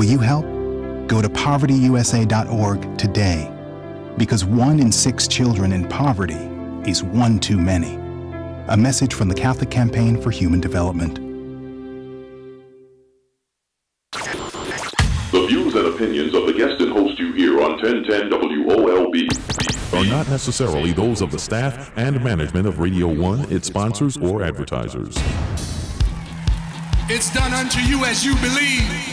Will you help? Go to povertyusa.org today, because 1 in 6 children in poverty is one too many. A message from the Catholic Campaign for Human Development. The views and opinions of the guest and host you hear on 1010 WOLB are not necessarily those of the staff and management of Radio 1, its sponsors, or advertisers. It's done unto you as you believe.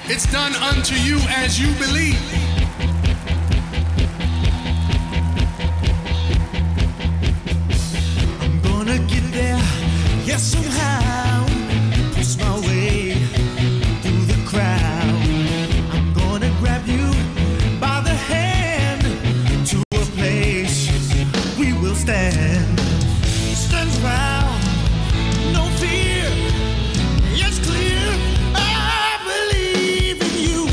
It's done unto you as you believe. I'm gonna get there, yes, somehow. Push my way through the crowd. I'm gonna grab you by the hand to a place we will stand. Stand proud, no fear, it's clear. I believe in you.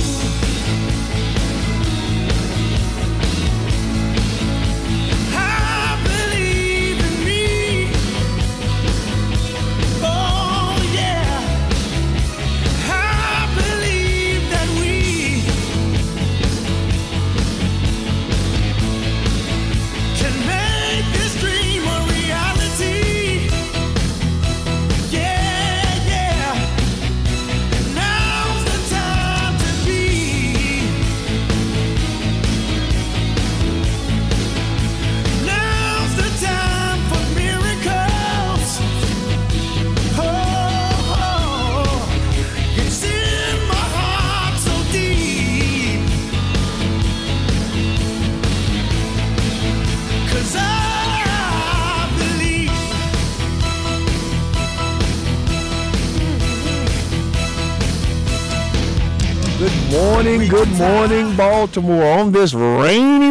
I believe in me. Oh yeah, I believe that we can make this dream a reality. Yeah, yeah. Now's the time to be. Now's the time for miracles. Oh, it's in my heart so deep. 'Cause I believe. Good morning, Baltimore, on this rainy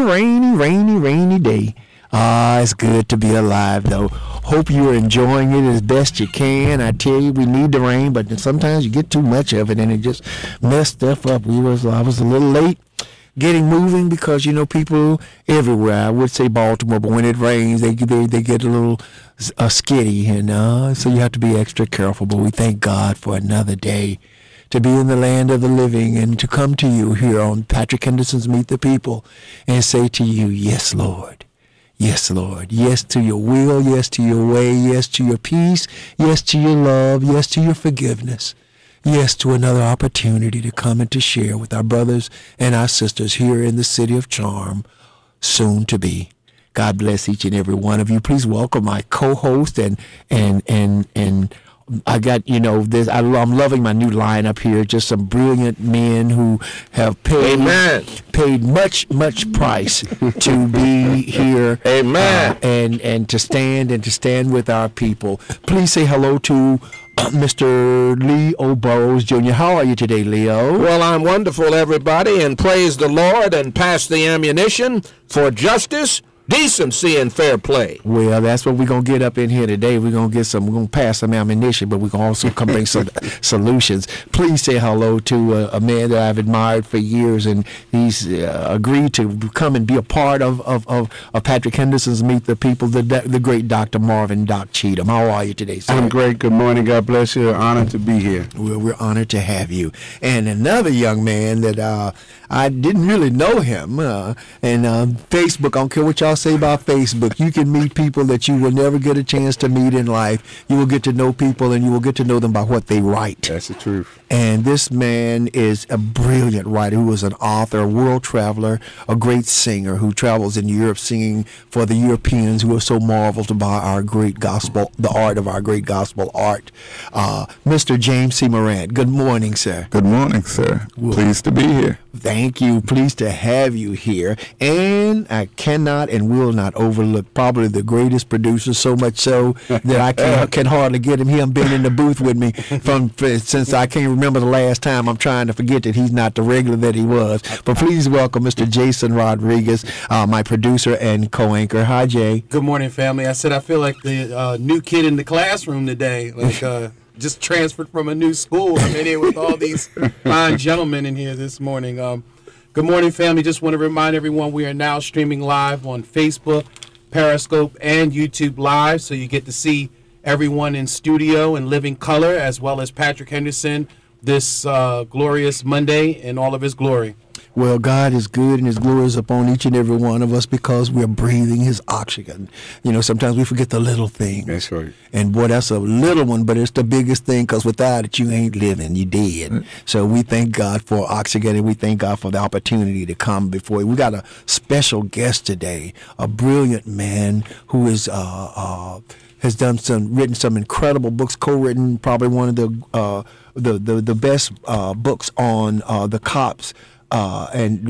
day. It's good to be alive, though. Hope you're enjoying it as best you can. I tell you, we need the rain, but sometimes you get too much of it, and it just messed stuff up. I was a little late getting moving because, you know, people everywhere, I would say Baltimore, but when it rains, they get a little skitty, and so you have to be extra careful. But we thank God for another day to be in the land of the living and to come to you here on Patrick Henderson's Meet the People and say to you, yes, Lord. Yes, Lord. Yes to your will. Yes to your way. Yes to your peace. Yes to your love. Yes to your forgiveness. Yes to another opportunity to come and to share with our brothers and our sisters here in the city of Charm, soon to be. God bless each and every one of you. Please welcome my co-host and I got, you know, this. I'm loving my new lineup here. Just some brilliant men who have paid much price to be here. Amen. And to stand with our people. Please say hello to Mr. Leo Burrows Jr. How are you today, Leo? Well, I'm wonderful, everybody, and praise the Lord and pass the ammunition for justice, decency, and fair play. Well, that's what we're going to get up in here today. We're going to pass some ammunition, but we're going to also come bring some solutions. Please say hello to a man that I've admired for years, and he's agreed to come and be a part of Patrick Henderson's Meet the People, the great Dr. Marvin Doc Cheatham. How are you today, sir? I'm great. Good morning. God bless you. Honored to be here. Well, we're honored to have you. And another young man that I didn't really know him, and Facebook, I don't care what y'all say about Facebook, you can meet people that you will never get a chance to meet in life. You will get to know people, and you will get to know them by what they write. That's the truth. And this man is a brilliant writer who was an author, a world traveler, a great singer who travels in Europe singing for the Europeans who are so marveled by our great gospel, the art of our great gospel art. Mr. James C. Morant, good morning, sir. Good morning, sir. Pleased to be here. Thank you. Pleased to have you here. And I cannot and will not overlook probably the greatest producer, so much so that I can hardly get him. He hasn't been in the booth with me since I can't remember the last time. I'm trying to forget that he's not the regular that he was. But please welcome Mr. Jason Rodriguez, my producer and co-anchor. Hi, Jay. Good morning, family. I said I feel like the new kid in the classroom today. Like just transferred from a new school. I'm in here with all these fine gentlemen in here this morning. Good morning, family. Just want to remind everyone we are now streaming live on Facebook, Periscope, and YouTube Live, so you get to see everyone in studio and living color, as well as Patrick Henderson, this glorious Monday in all of his glory. Well, God is good and his glory is upon each and every one of us because we're breathing his oxygen. You know, sometimes we forget the little things. That's right. And boy, that's a little one, but it's the biggest thing because without it, you ain't living. You dead. So we thank God for oxygen and we thank God for the opportunity to come before you. We got a special guest today, a brilliant man who is has written some incredible books, co-written probably one of the best books on the cops. And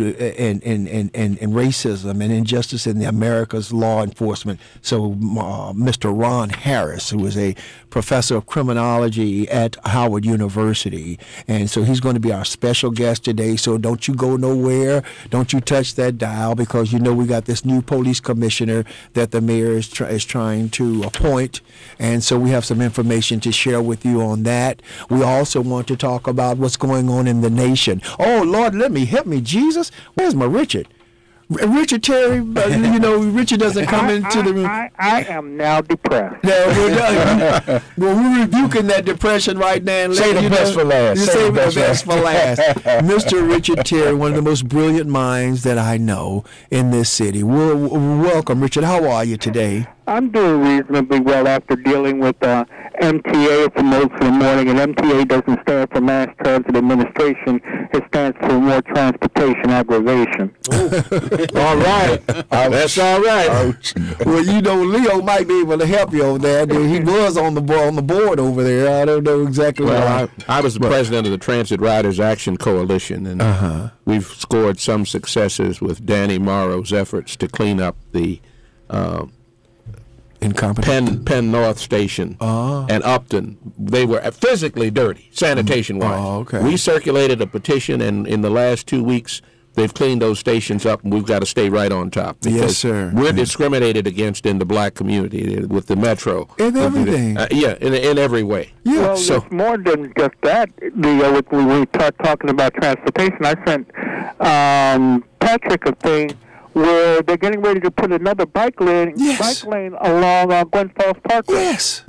racism and injustice in the America's law enforcement. So Mr. Ron Harris, who is a professor of criminology at Howard University, and so he's going to be our special guest today. So don't you go nowhere. Don't you touch that dial because you know we got this new police commissioner that the mayor is trying to appoint, and so we have some information to share with you on that. We also want to talk about what's going on in the nation. Oh Lord, help me, Jesus. Where's my Richard? Richard Terry, you know, Richard doesn't come into the room. I am now depressed. No, we're done. Well, we're rebuking that depression right now. And Say the best for last. You save the best for last. Mr. Richard Terry, one of the most brilliant minds that I know in this city. Welcome, Richard. How are you today? I'm doing reasonably well after dealing with MTA for most of the morning, and MTA doesn't stand for Mass Transit Administration. It stands for More Transportation Aggravation. All right. That's all right. Ouch. Well, you know, Leo might be able to help you over there. He was on the board over there. I don't know exactly. Well, I was the president of the Transit Riders Action Coalition, and we've scored some successes with Danny Morrow's efforts to clean up the Penn North Station and Upton. They were physically dirty, sanitation-wise. Oh, okay. We circulated a petition, and in the last 2 weeks, they've cleaned those stations up, and we've got to stay right on top. Yes, sir. We're discriminated against in the black community with the metro. In everything. In every way. Yeah. Well, So- it's more than just that, Leo. When we start talking about transportation, I sent Patrick a thing where they're getting ready to put another bike lane along Gwen Falls Parkway. Yes.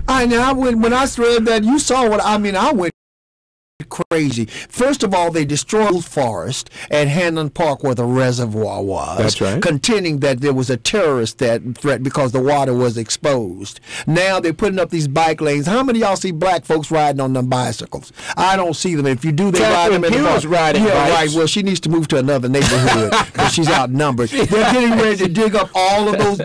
When I read that, you saw what I mean. I went crazy. First of all, they destroyed forest at Hanlon Park where the reservoir was. That's right. Contending that there was a terrorist threat because the water was exposed. Now they're putting up these bike lanes. How many of y'all see black folks riding on them bicycles? I don't see them. If you do, they ride them in the park. riding bikes. Right. Well, she needs to move to another neighborhood because she's outnumbered. They're getting ready to dig up all of those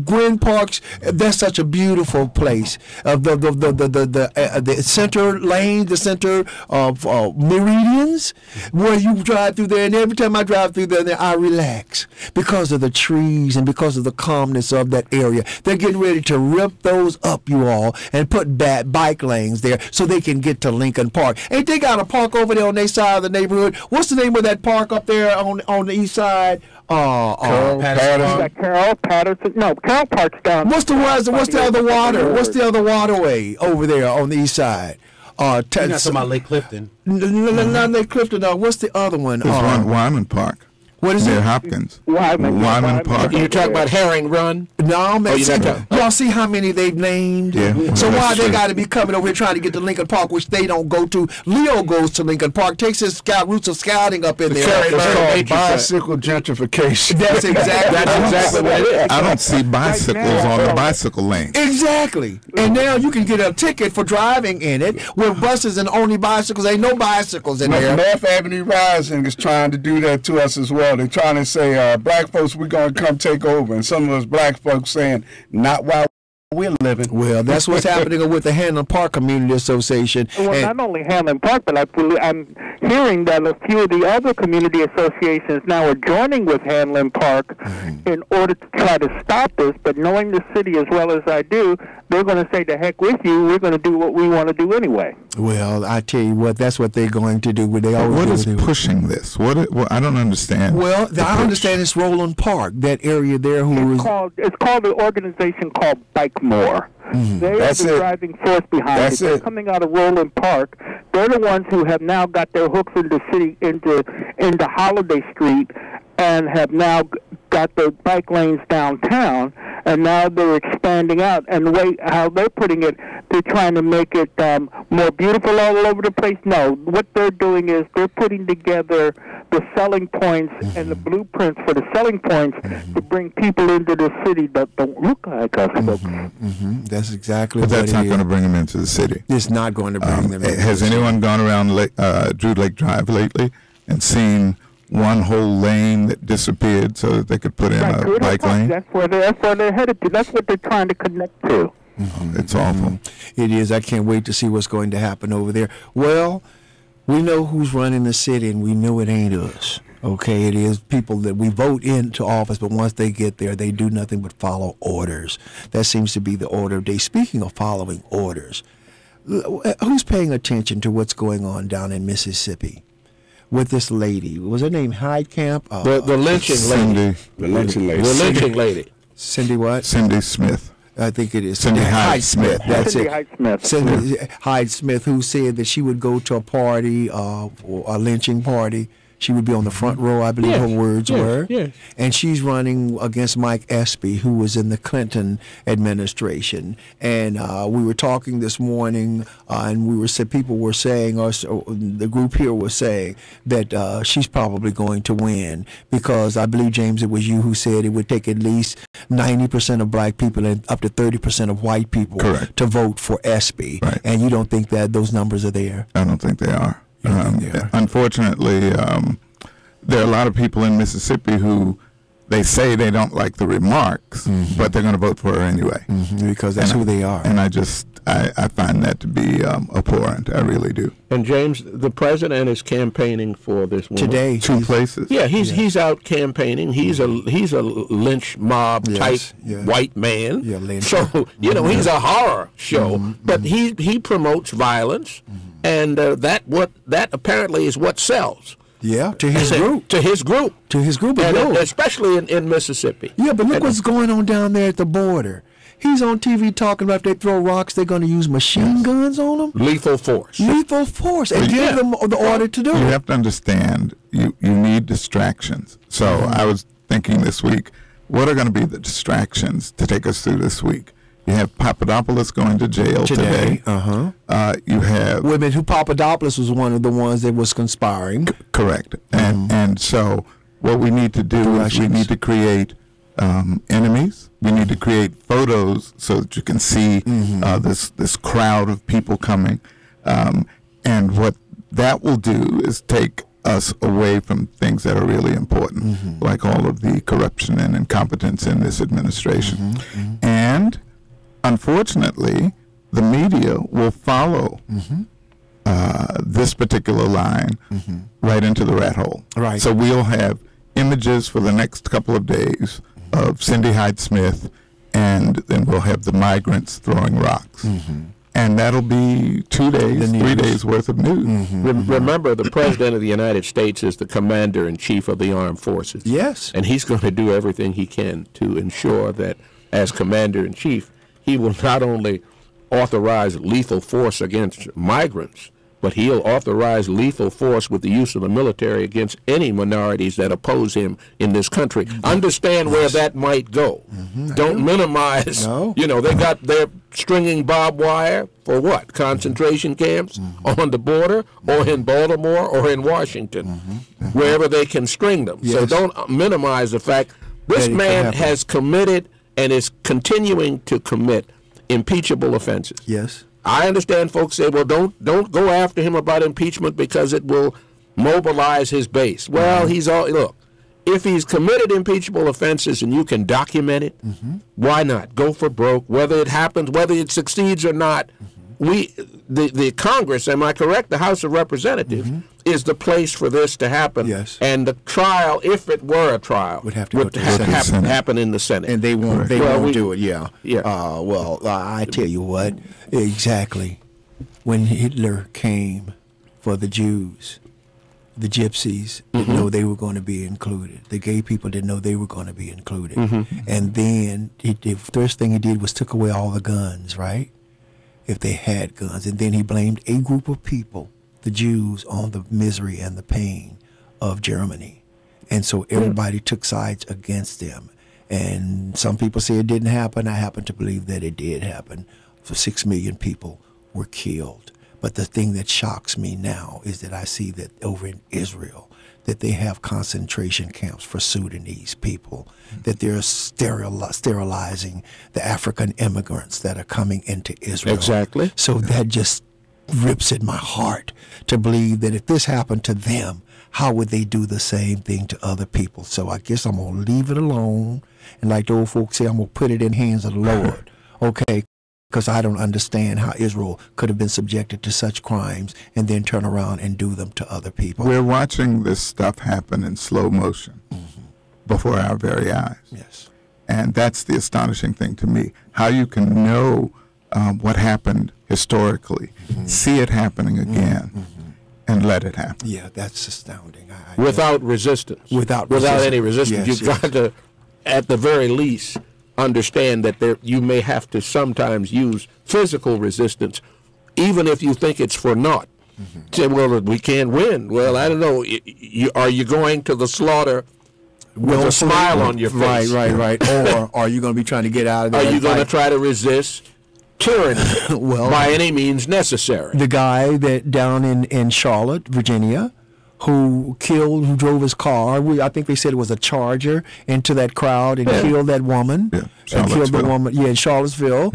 Gwen Parks. That's such a beautiful place. The center lane, the center of meridians where you drive through there, and every time I drive through there I relax because of the trees and because of the calmness of that area. They're getting ready to rip those up, you all, and put bike lanes there so they can get to Lincoln Park. Ain't they got a park over there on their side of the neighborhood? What's the name of that park up there on the east side? Carol Patterson. No, Carol Park's down. What's the other water? What's the other waterway over there on the east side? You're not talking about Lake Clifton. Not Lake Clifton. What's the other one? There's Wyman Park. What is near it? Hopkins. Wyman Park. You talking about Herring Run? No, man. Y'all see how many they've named? Yeah. So why they got to be coming over here trying to get to Lincoln Park, which they don't go to? Leo goes to Lincoln Park, takes his roots of scouting up in there. It's called bicycle gentrification. That's exactly what it is. I don't see bicycles on the bicycle lane. Exactly. And now you can get a ticket for driving in it with buses and only bicycles. Ain't no bicycles in there. North Avenue Rising is trying to do that to us as well. They're trying to say, black folks, we're going to come take over. And some of us black folks saying, not while we're living. Well, that's what's happening with the Hanlon Park Community Association. Well, not only Hanlon Park, but I'm hearing that a few of the other community associations now are joining with Hanlon Park in order to try to stop this. But knowing the city as well as I do, they're going to say, to heck with you, we're going to do what we want to do anyway. Well, I tell you what, that's what they're going to do. They always what is pushing this? What I don't understand. Well, I understand it's Roland Park, that area there. It's called an organization called Bike More. They are the driving force behind it. They're coming out of Roland Park. They're the ones who have now got their hooks into Holiday Street and have now got the bike lanes downtown, and now they're expanding out. And the way how they're putting it, they're trying to make it more beautiful all over the place. No, what they're doing is they're putting together the selling points and the blueprints for the selling points to bring people into the city that don't look like us. That's exactly but what that's not going to bring them into the city. It's not going to bring them into Has the city. anyone gone around Drew Lake Drive lately and seen one whole lane that disappeared so that they could put in a bike lane? That's where they're headed to. That's what they're trying to connect to. It's awful. It is. I can't wait to see what's going to happen over there. Well, we know who's running the city, and we know it ain't us. Okay, it is people that we vote into office, but once they get there, they do nothing but follow orders. That seems to be the order of day. Speaking of following orders, who's paying attention to what's going on down in Mississippi with this lady? Was her name Heidkamp? The lynching lady. The lynching lady. The lynching lady. Cindy what? Cindy Smith. I think it is Cindy Hyde Smith. That's Cindy it. Hyde Smith. Cindy Hyde Smith, who said that she would go to a party, a lynching party. She would be on the front row, I believe her words were. Yes. And she's running against Mike Espy, who was in the Clinton administration. And we were talking this morning, and people were saying, or the group here was saying, that she's probably going to win because I believe, James, it was you who said it would take at least 90% of black people and up to 30% of white people to vote for Espy. Right. And you don't think that those numbers are there? I don't think they are. Unfortunately, there are a lot of people in Mississippi who they say they don't like the remarks, but they're going to vote for her anyway. Because that's who they are. And I find that to be abhorrent. I really do. And James, the president is campaigning for this woman. Today. 2 places. Yeah, he's out campaigning. He's a lynch mob type white man. Yeah, so he's a horror show. But he promotes violence, and that apparently is what sells. Yeah, to his group. To his group, and especially in Mississippi. Yeah, but look what's going on down there at the border. He's on TV talking about if they throw rocks, they're going to use machine guns on them. Lethal force. Lethal force. And give them the order to do it. You have to understand, you need distractions. So I was thinking this week, what are going to be the distractions to take us through this week? You have Papadopoulos going to jail today. You have... Wait a minute, Papadopoulos was one of the ones that was conspiring. Correct. And so what we need to do is we need to create enemies. We need to create photos so that you can see this crowd of people coming. And what that will do is take us away from things that are really important, like all of the corruption and incompetence in this administration. And unfortunately, the media will follow this particular line right into the rat hole. Right. So we'll have images for the next couple of days of Cindy Hyde Smith, and then we'll have the migrants throwing rocks. And that'll be 2 days, 3 days worth of news. Remember, the President of the United States is the Commander-in-Chief of the Armed Forces. Yes. And he's going to do everything he can to ensure that as Commander-in-Chief, he will not only authorize lethal force against migrants, but he'll authorize lethal force with the use of the military against any minorities that oppose him in this country. Understand where that might go. Don't minimize. No. They're stringing barbed wire for what? Concentration camps on the border, or in Baltimore, or in Washington, wherever they can string them. Yes. So don't minimize the fact this man has committed and is continuing to commit impeachable offenses. Yes. I understand folks say, well, don't go after him about impeachment because it will mobilize his base. Well, look, if he's committed impeachable offenses and you can document it, why not? Go for broke, whether it happens, whether it succeeds or not. The Congress, am I correct? The House of Representatives is the place for this to happen. Yes. And the trial, if it were a trial, would have to go to the Senate. Happen in the Senate. And they won't. They won't do it. Yeah. I tell you what. Exactly. When Hitler came for the Jews, the gypsies didn't know they were going to be included. The gay people didn't know they were going to be included. And then the first thing he did was took away all the guns, right? If they had guns. And then he blamed a group of people, the Jews, on the misery and the pain of Germany. And so everybody took sides against them. And some people say it didn't happen. I happen to believe that it did happen. So 6 million people were killed. But the thing that shocks me now is that I see that over in Israel, that they have concentration camps for Sudanese people, that they're sterilizing the African immigrants that are coming into Israel. Exactly. So that just rips at my heart to believe that if this happened to them, how would they do the same thing to other people? So I guess I'm going to leave it alone. And like the old folks say, I'm going to put it in the hands of the Lord. Okay, because I don't understand how Israel could have been subjected to such crimes and then turn around and do them to other people. We're watching this stuff happen in slow motion before our very eyes. Yes. And that's the astonishing thing to me, how you can know what happened historically, see it happening again, and let it happen. Yeah, that's astounding. Without resistance. Without any resistance. Yes, You've got to, at the very least, understand that you may have to sometimes use physical resistance, even if you think it's for naught. Say, well, we can't win. Well, I don't know. Are you going to the slaughter with a smile on your face? Right. Or are you going to be trying to get out of there? Are you going to try to resist tyranny by any means necessary? The guy that down in Charlotte, Virginia, who drove his car, I think they said it was a Charger, into that crowd and killed that woman. Yeah, and killed the woman. Yeah, in Charlottesville.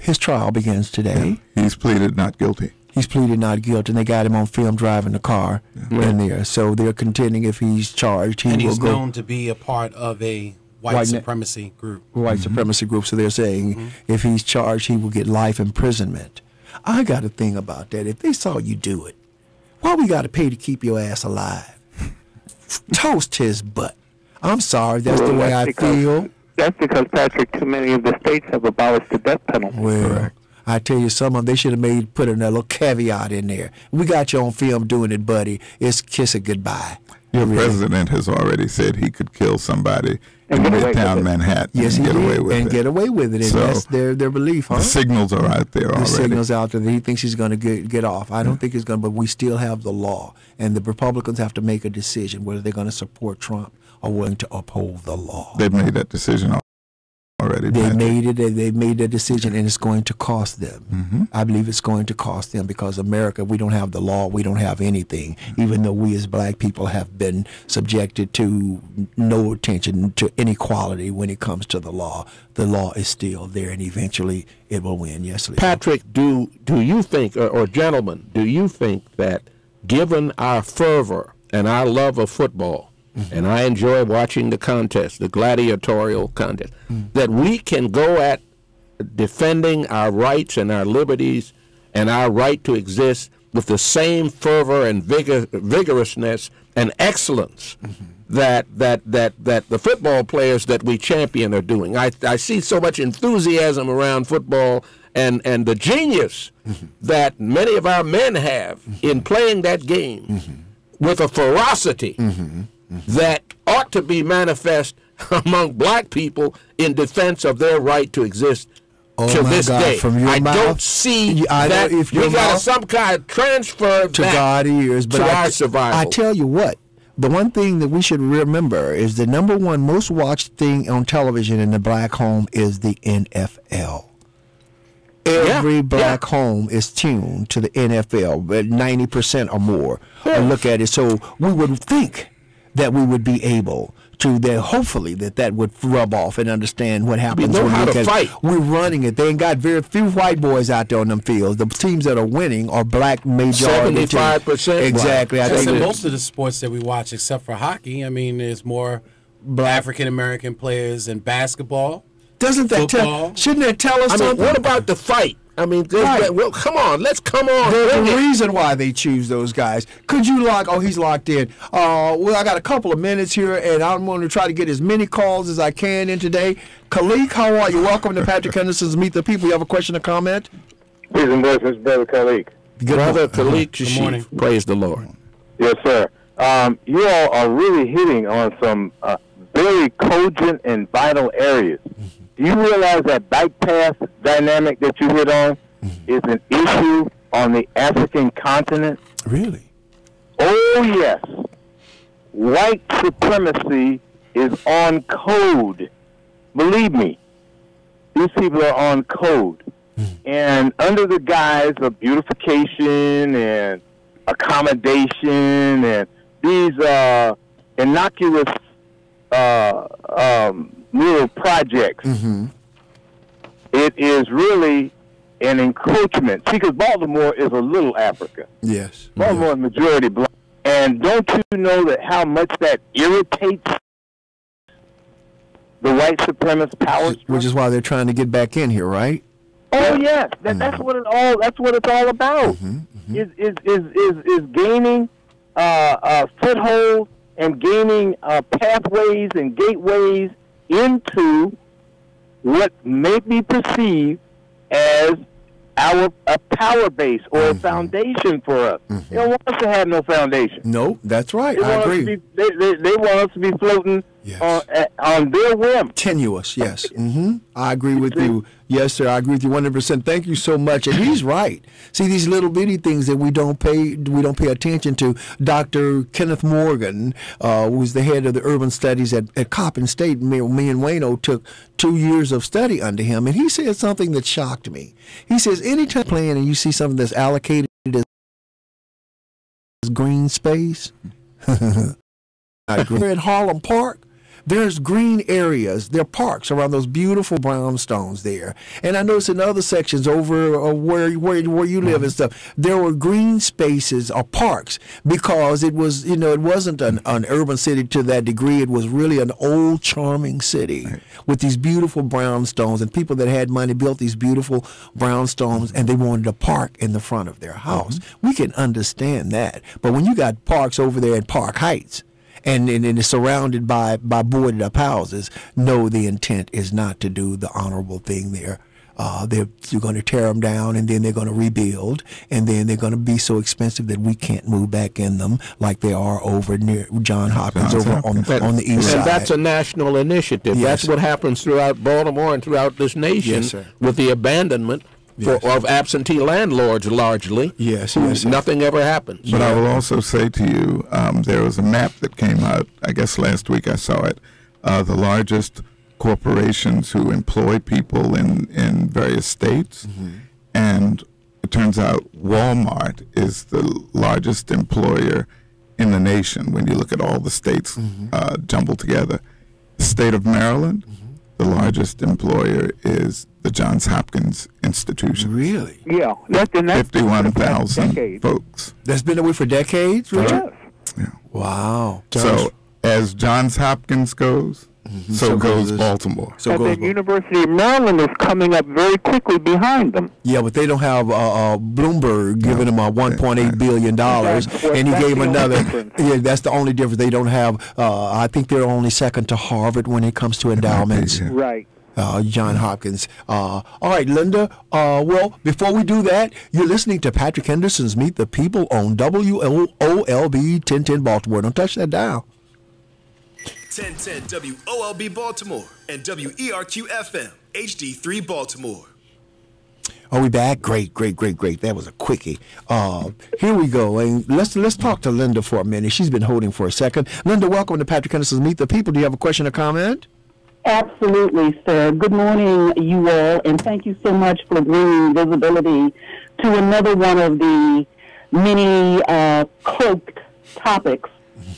His trial begins today. Yeah. He's pleaded not guilty. He's pleaded not guilty, and they got him on film driving the car in there. So they're contending if he's charged, he will go. And he's known to be a part of a white supremacy group. White supremacy group. So they're saying if he's charged, he will get life imprisonment. I got a thing about that. If they saw you do it, why we got to pay to keep your ass alive? Toast his butt. I'm sorry, that's the way I feel. That's because, Patrick, too many of the states have abolished the death penalty. Well, I tell you, some of them, they should have put a little caveat in there. We got you on film doing it, buddy. It's kiss it goodbye. Your president has already said he could kill somebody in Midtown Manhattan and get away with it. Get away with it, and that's their belief, huh? The signals are out there already. The signals out there that he thinks he's going to get off. I don't think he's going to, but we still have the law, and the Republicans have to make a decision whether they're going to support Trump or willing to uphold the law. They've made that decision already. They made that decision, and it's going to cost them. I believe it's going to cost them because America, we don't have the law, we don't have anything. Even though we as black people have been subjected to no attention to inequality when it comes to the law is still there, and eventually it will win. Yes, Leo. Patrick, do you think, or gentlemen, do you think that given our fervor and our love of football, and I enjoy watching the contest, the gladiatorial contest, that we can go at defending our rights and our liberties and our right to exist with the same fervor and vigorousness and excellence that the football players that we champion are doing? I see so much enthusiasm around football and the genius that many of our men have in playing that game with a ferocity that ought to be manifest among black people in defense of their right to exist to this day. I don't see that we got some kind of transfer to God ears, but to our survival. I tell you what, the one thing that we should remember is the number one most watched thing on television in the black home is the NFL. Every black home is tuned to the NFL, but 90% or more look at it. So we would think that we would be able to, hopefully that would rub off and understand what happens when we look at it. We're running it. They ain't got very few white boys out there on them fields. The teams that are winning are black majority. 75%. Exactly. I think most of the sports that we watch, except for hockey, I mean, there's more African American players in basketball. Shouldn't that tell us something? What about the fight? I mean, well, come on, let's come on. There's a reason why they choose those guys. Could you he's locked in. Well, I got a couple of minutes here, and I'm going to try to get as many calls as I can in today. Khalik, how are you? Welcome to Patrick Henderson's Meet the People. You have a question or comment? Peace and blessings, Brother Khalik. Brother Khalik, good morning. Praise the Lord. Yes, sir. You all are really hitting on some very cogent and vital areas. Do you realize that bike path dynamic that you hit on is an issue on the African continent? Really? Oh, yes. white supremacy is on code. Believe me, these people are on code. And under the guise of beautification and accommodation and these innocuous little projects, it is really an encroachment. See, because Baltimore is a little Africa. Yes. Baltimore is majority black. And don't you know that how much that irritates the white supremacist power? Which is why they're trying to get back in here, right? Oh yes, that's what it all. That's what it's all about. Is gaining foothold and gaining pathways and gateways into what may be perceived as a power base or a foundation for us. They don't want us to have no foundation. No, that's right. I agree. They want us to be floating on their whim. Tenuous, yes. I agree with you. Yes, sir. I agree with you 100%. Thank you so much. And he's right. See, these little bitty things that we don't pay attention to. Dr. Kenneth Morgan, who's the head of the urban studies at Coppin State, me and Wayno took 2 years of study under him, and he said something that shocked me. He says, anytime playing and you see something that's allocated as green space, at Harlem Park, there's green areas. There are parks around those beautiful brownstones there. And I noticed in other sections over where you live and stuff, there were green spaces or parks because it was, it wasn't an urban city to that degree. It was really an old, charming city with these beautiful brownstones, and people that had money built these beautiful brownstones, and they wanted a park in the front of their house. We can understand that. But when you got parks over there in Park Heights, and it's surrounded by boarded up houses, no, the intent is not to do the honorable thing there. They're going to tear them down, and then they're going to rebuild, and then they're going to be so expensive that we can't move back in them like they are over near John Hopkins over on the east side. And that's a national initiative. Yes. That's what happens throughout Baltimore and throughout this nation with the abandonment of absentee landlords largely. Yes. Nothing ever happens. But I will also say to you, there was a map that came out, I guess last week I saw it, the largest corporations who employ people in various states, and it turns out Walmart is the largest employer in the nation when you look at all the states jumbled together. The state of Maryland, the largest employer is the Johns Hopkins Institution. Really? Yeah. That's 51,000 folks. That's been that way for decades, Richard? Yeah. Wow. So as Johns Hopkins goes, so goes Baltimore. But the University of Maryland is coming up very quickly behind them. Yeah, but they don't have Bloomberg giving them $1.8 billion, and he gave another. Yeah, that's the only difference. They don't have. I think they're only second to Harvard when it comes to endowments. Right. John Hopkins. All right, Linda. Well, before we do that, you're listening to Patrick Henderson's Meet the People on WOLB 1010 Baltimore. Don't touch that dial. 1010 WOLB Baltimore and WERQ-FM HD3 Baltimore. Are we back? Great. That was a quickie. Here we go. And let's talk to Linda for a minute. She's been holding for a second. Linda, welcome to Patrick Henderson's Meet the People. Do you have a question or comment? Absolutely, sir. Good morning, you all, and thank you so much for bringing visibility to another one of the many cloaked topics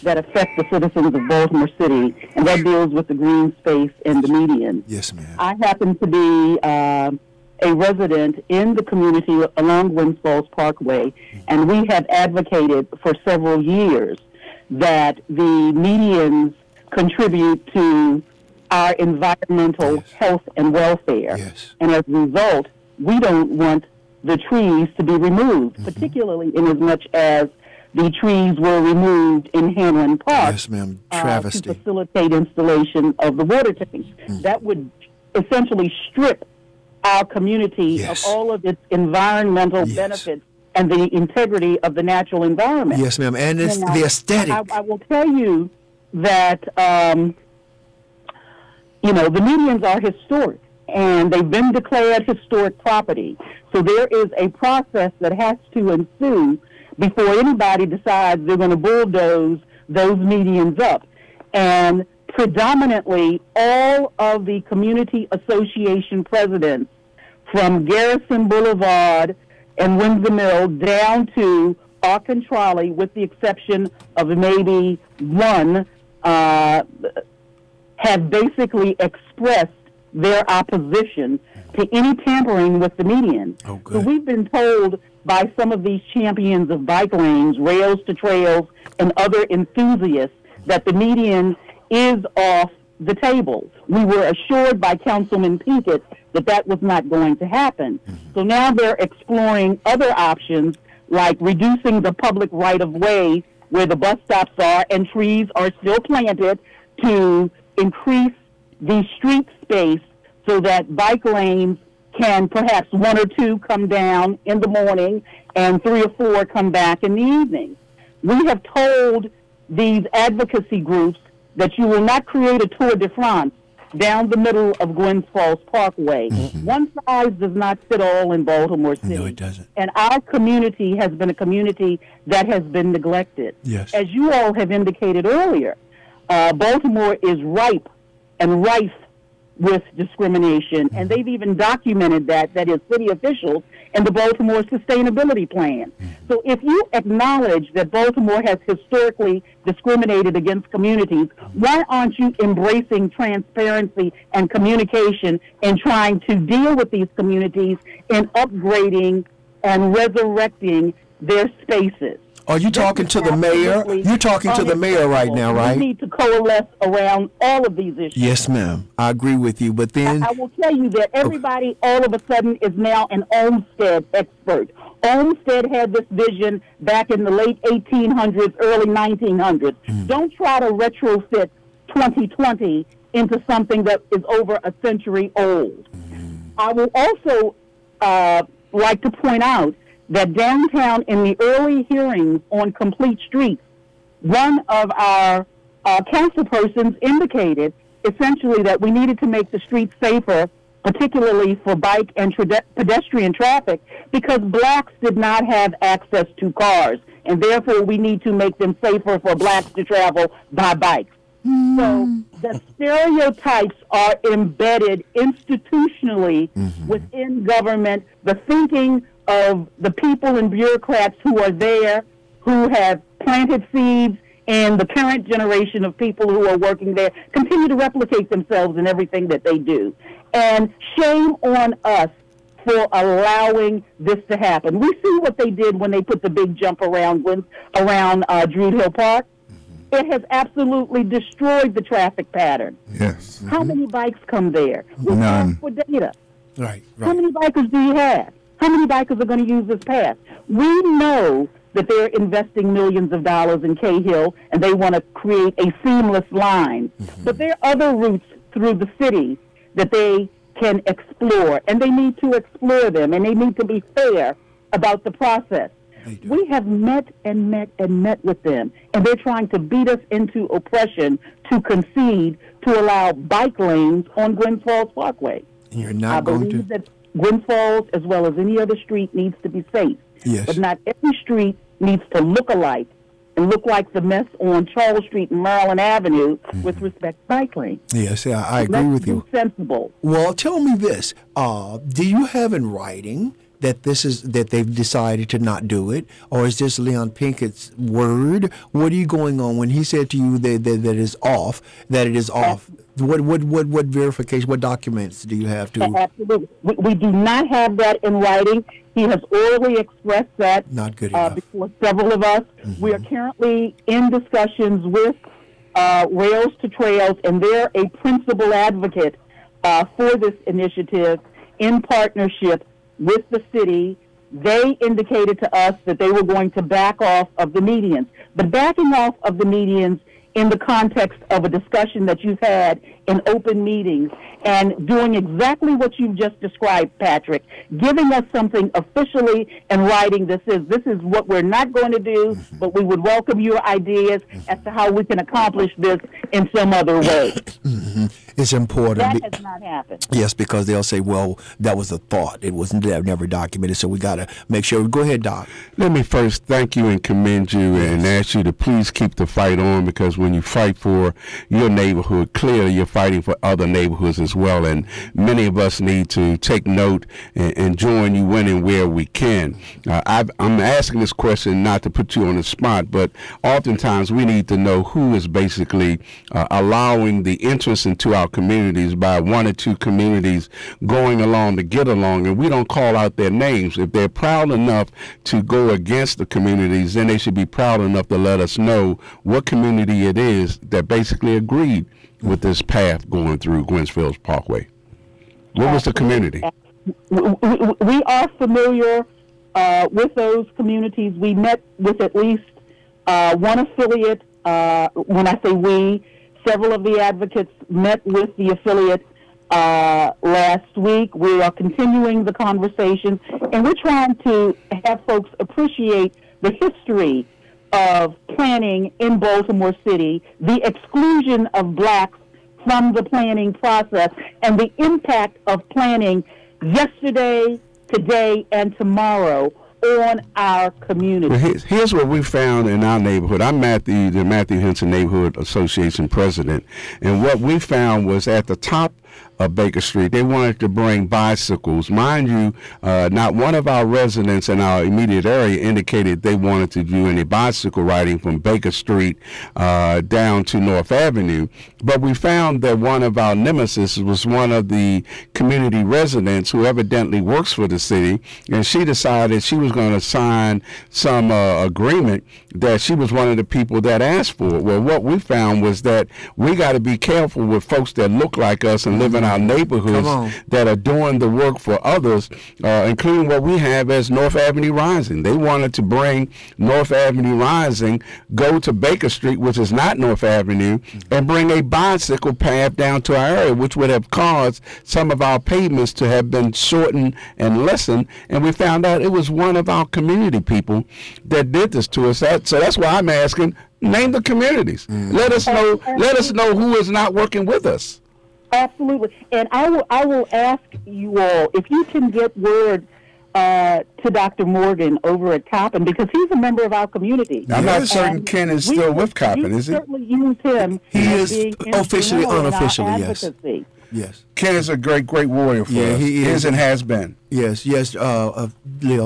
that affect the citizens of Baltimore City, and that deals with the green space and the median. Yes, ma'am. I happen to be a resident in the community along Winds Falls Parkway, and we have advocated for several years that the medians contribute to our environmental health and welfare. Yes. And as a result, we don't want the trees to be removed, particularly in as much as the trees were removed in Hanlon Park. Yes, ma'am. Travesty. To facilitate installation of the water tanks. That would essentially strip our community of all of its environmental benefits and the integrity of the natural environment. Yes, ma'am. And it's the aesthetic. I will tell you that, the medians are historic, and they've been declared historic property. So there is a process that has to ensue before anybody decides they're going to bulldoze those medians up. And predominantly all of the community association presidents from Garrison Boulevard and Windsor Mill down to Arkan Trolley, with the exception of maybe one, have basically expressed their opposition to any tampering with the median. Oh, good. So we've been told by some of these champions of bike lanes, Rails to Trails, and other enthusiasts that the median is off the table. We were assured by Councilman Pinkett that that was not going to happen. So now they're exploring other options, like reducing the public right-of-way where the bus stops are, and trees are still planted to increase the street space so that bike lanes can perhaps 1 or 2 come down in the morning and 3 or 4 come back in the evening. We have told these advocacy groups that you will not create a Tour de France down the middle of Gwynns Falls Parkway. One size does not fit all in Baltimore City. No, it doesn't. And our community has been a community that has been neglected. Yes. As you all have indicated earlier, Baltimore is ripe and rife with discrimination, and they've even documented that is city officials in the Baltimore Sustainability Plan. So if you acknowledge that Baltimore has historically discriminated against communities, why aren't you embracing transparency and communication and trying to deal with these communities in upgrading and resurrecting their spaces? Are you talking to the mayor? You're talking to the mayor right now, right? We need to coalesce around all of these issues. Yes, ma'am. I agree with you. But then I will tell you that everybody all of a sudden is now an Olmsted expert. Olmsted had this vision back in the late 1800s, early 1900s. Don't try to retrofit 2020 into something that is over a century old. I will also like to point out that downtown, in the early hearings on Complete Streets, one of our councilpersons indicated essentially that we needed to make the streets safer, particularly for bike and pedestrian traffic, because blacks did not have access to cars, and therefore we need to make them safer for blacks to travel by bike. So the stereotypes are embedded institutionally within government, the thinking of the people and bureaucrats who are there, who have planted seeds, and the current generation of people who are working there continue to replicate themselves in everything that they do. And shame on us for allowing this to happen. We see what they did when they put the big jump around Druid Hill Park. It has absolutely destroyed the traffic pattern. Yes. How many bikes come there? We ask for data. Right. How many bikers do you have? How many bikers are going to use this path? We know that they're investing millions of dollars in Cahill, and they want to create a seamless line. But there are other routes through the city that they can explore, and they need to explore them, and they need to be fair about the process. We have met and met and met with them, and they're trying to beat us into oppression to concede to allow bike lanes on Gwynns Falls Parkway. You're not going to... that Gwynns Falls, as well as any other street, needs to be safe. Yes. But not every street needs to look alike and look like the mess on Charles Street and Maryland Avenue with respect to bike lanes. Yes, I agree with you. Sensible. Well, tell me this. Do you have in writing that that they've decided to not do it, or is this Leon Pinkett's word? What are you going on when he said to you that it is off? That it is off. What verification? What documents do you have to? Absolutely, we do not have that in writing. He has orally expressed that. Not good enough. Before several of us. We are currently in discussions with Rails to Trails, and they're a principal advocate for this initiative in partnership with the city. They indicated to us that they were going to back off of the medians. But backing off of the medians in the context of a discussion that you've had in open meetings and doing exactly what you've just described, Patrick, giving us something officially in writing. This is what we're not going to do, but we would welcome your ideas as to how we can accomplish this in some other way. It's important. That has not happened. Yes, because they'll say, well, that was a thought. It wasn't never documented, so we got to make sure. Go ahead, Doc. Let me first thank you and commend you and ask you to please keep the fight on, because when you fight for your neighborhood, clearly you're fighting for other neighborhoods as well, and many of us need to take note and join you when and where we can. I'm asking this question not to put you on the spot, but oftentimes we need to know who is basically allowing the entrance into our communities by one or two communities going along to get along, and we don't call out their names. If they're proud enough to go against the communities, then they should be proud enough to let us know what community it is that basically agreed with this path going through Gwinsfield's Parkway. What was the community? We are familiar with those communities. We met with at least one affiliate. When I say we, several of the advocates met with the affiliate last week. We are continuing the conversation, and we're trying to have folks appreciate the history of planning in Baltimore City, the exclusion of blacks from the planning process, and the impact of planning yesterday, today, and tomorrow on our community. Well, here's what we found in our neighborhood. I'm the Matthew Henderson Neighborhood Association president, and what we found was at the top of Baker Street, they wanted to bring bicycles. Mind you, not one of our residents in our immediate area indicated they wanted to do any bicycle riding from Baker Street down to North Avenue. But we found that one of our nemesis was one of the community residents who evidently works for the city, and she decided she was going to sign some agreement that she was one of the people that asked for it. Well, what we found was that we got to be careful with folks that look like us and live in our neighborhoods that are doing the work for others, including what we have as North Avenue Rising. They wanted to bring North Avenue Rising, go to Baker Street, which is not North Avenue, and bring a bicycle path down to our area, which would have caused some of our pavements to have been shortened and lessened. And we found out it was one of our community people that did this to us. So that's why I'm asking, name the communities. Let us know. Let us know who is not working with us. Absolutely. And I will ask you all if you can get word to Dr. Morgan over at Coppin, because he's a member of our community. I'm not certain Ken is still with Coppin, is he? Certainly use him. He is officially, unofficially, yes. Yes. Ken is a great warrior for us. He is and has been. Yes, Leo.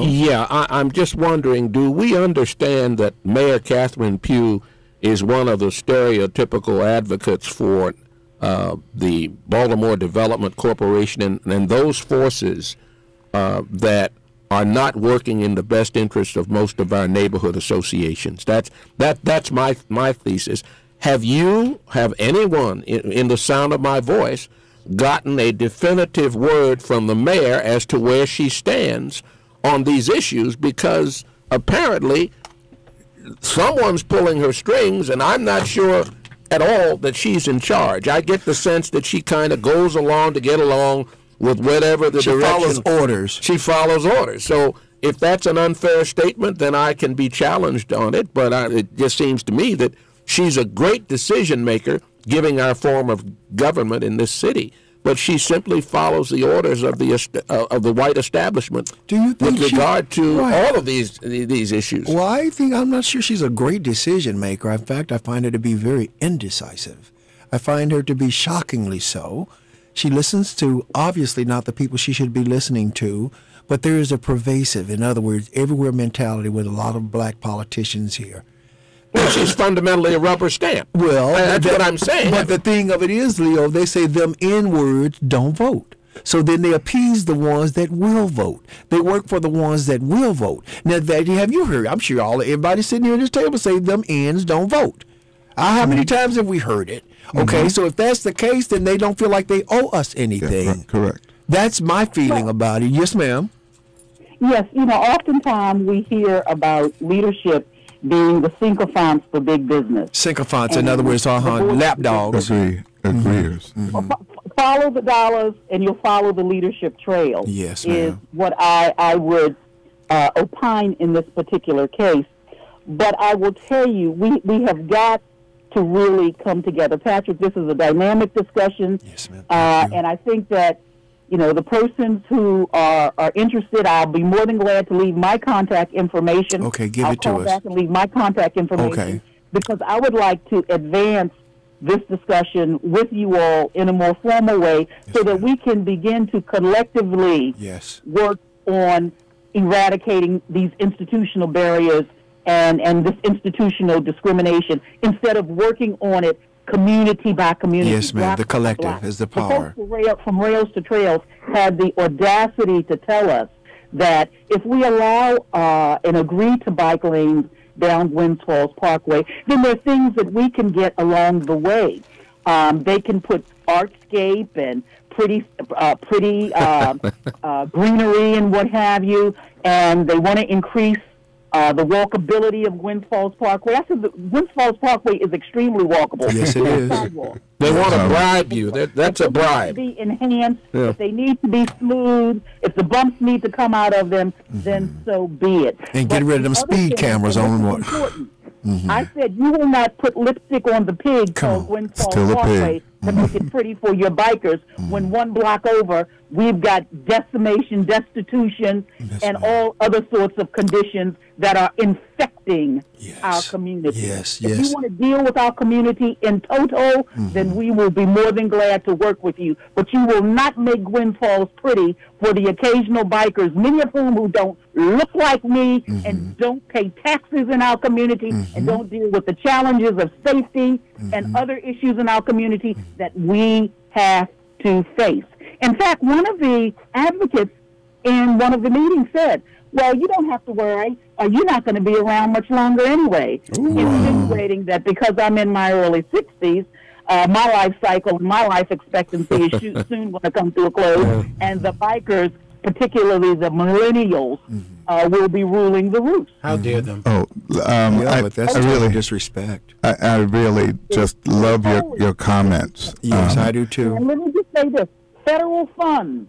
Yeah, I'm just wondering, do we understand that Mayor Catherine Pugh is one of the stereotypical advocates for the Baltimore Development Corporation and those forces that are not working in the best interest of most of our neighborhood associations? That's my thesis. Have anyone in the sound of my voice gotten a definitive word from the mayor as to where she stands on these issues? Because apparently someone's pulling her strings, and I'm not sure at all that she's in charge. I get the sense that she kind of goes along to get along with whatever the direction. She follows orders. She follows orders. So if that's an unfair statement, then I can be challenged on it. But it just seems to me that she's a great decision maker, giving our form of government in this city. But she simply follows the orders of the white establishment. Do you think with regard to all of these issues? Well, I'm not sure she's a great decision maker. In fact, I find her to be very indecisive. I find her to be shockingly so. She listens to, obviously, not the people she should be listening to, but there is a pervasive, in other words, everywhere mentality with a lot of black politicians here. Well, she's fundamentally a rubber stamp. Well, that's what I'm saying. But the thing of it is, Leo, they say them N-words don't vote. So then they appease the ones that will vote. They work for the ones that will vote. Now, have you heard? I'm sure everybody sitting here at this table say them N's don't vote. How many times have we heard it? Okay, so if that's the case, then they don't feel like they owe us anything. Yeah, correct. That's my feeling about it. Yes, ma'am. Yes, oftentimes we hear about leadership being the sycophants for big business. Sycophants, in other words, lapdogs. Agreeers. Follow the dollars, and you'll follow the leadership trail. Yes, ma'am. Is what I would opine in this particular case. But I will tell you, we have got to really come together. Patrick, this is a dynamic discussion. Yes, ma'am. And I think that, the persons who are interested, I'll be more than glad to leave my contact information. Okay, give I'll it to call us. back and leave my contact information. Okay. Because I would like to advance this discussion with you all in a more formal way so that we can begin to collectively work on eradicating these institutional barriers and this institutional discrimination instead of working on it community by community. Yes, ma'am. The collective is the power. The folks from Rails to Trails had the audacity to tell us that if we allow and agree to bike lanes down Gwynns Falls Parkway, then there are things that we can get along the way. They can put artscape and pretty greenery and what have you, and they want to increase the walkability of Gwynns Falls Parkway. I said Gwynns Falls Parkway is extremely walkable. Yes, it is. They want to bribe you. That's a bribe. If they need to be enhanced, if they need to be smooth, if the bumps need to come out of them, then so be it. And get rid of them speed cameras on what? I said you will not put lipstick on the pig called Gwynns Falls Parkway to make it pretty for your bikers when one block over we've got decimation, destitution, and all other sorts of conditions that are infecting our community. If you want to deal with our community in total, then we will be more than glad to work with you. But you will not make Gwynns Falls pretty for the occasional bikers, many of whom who don't look like me and don't pay taxes in our community and don't deal with the challenges of safety and other issues in our community that we have to face. In fact, one of the advocates in one of the meetings said, well, you don't have to worry, or you're not going to be around much longer anyway, insinuating that because I'm in my early 60s, my life cycle and my life expectancy is soon going to come to a close, and the bikers, particularly the millennials, will be ruling the roost. How dare them? But that's really disrespect. I really just love your comments. Yes, I do too. And let me just say this. Federal funds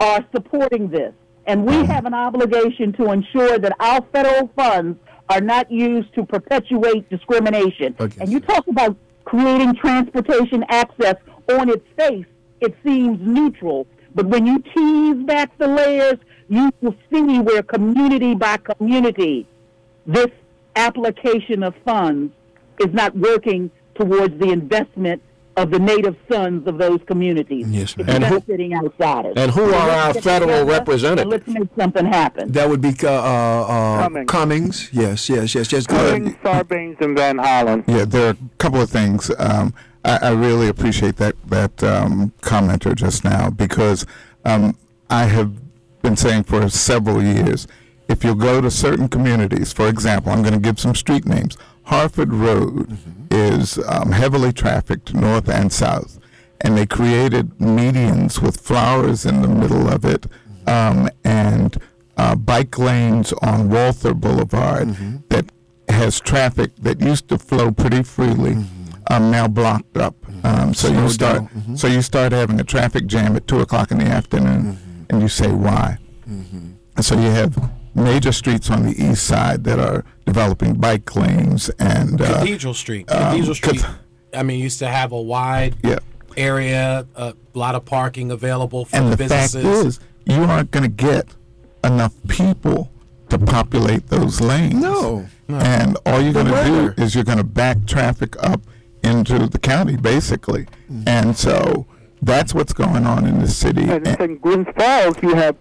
are supporting this. And we have an obligation to ensure that our federal funds are not used to perpetuate discrimination. And you talk about creating transportation access on its face, it seems neutral. But when you tease back the layers, you will see where community by community, this application of funds is not working towards the investment of the native sons of those communities. Yes, ma'am. It's benefiting outsiders. And who are our federal representatives? Let's make something happen. That would be Cummings. Yes. Cummings, Sarbanes, and Van Hollen. Yeah, there are a couple of things. I really appreciate that commenter just now because I have been saying for several years, if you go to certain communities, for example, I'm going to give some street names. Harford Road is heavily trafficked north and south, and they created medians with flowers in the middle of it and bike lanes on Walther Boulevard that has traffic that used to flow pretty freely now blocked up. So you start having a traffic jam at 2 o'clock in the afternoon, and you say why? And so you have major streets on the east side that are developing bike lanes and Cathedral Street. Cathedral Street. I mean, used to have a wide area, a lot of parking available for and the businesses. businesses. And the fact is, you aren't going to get enough people to populate those lanes. No. And all you're going to do is you're going to back traffic up into the county, basically. And so that's what's going on in the city. And in Gwynns Falls, you have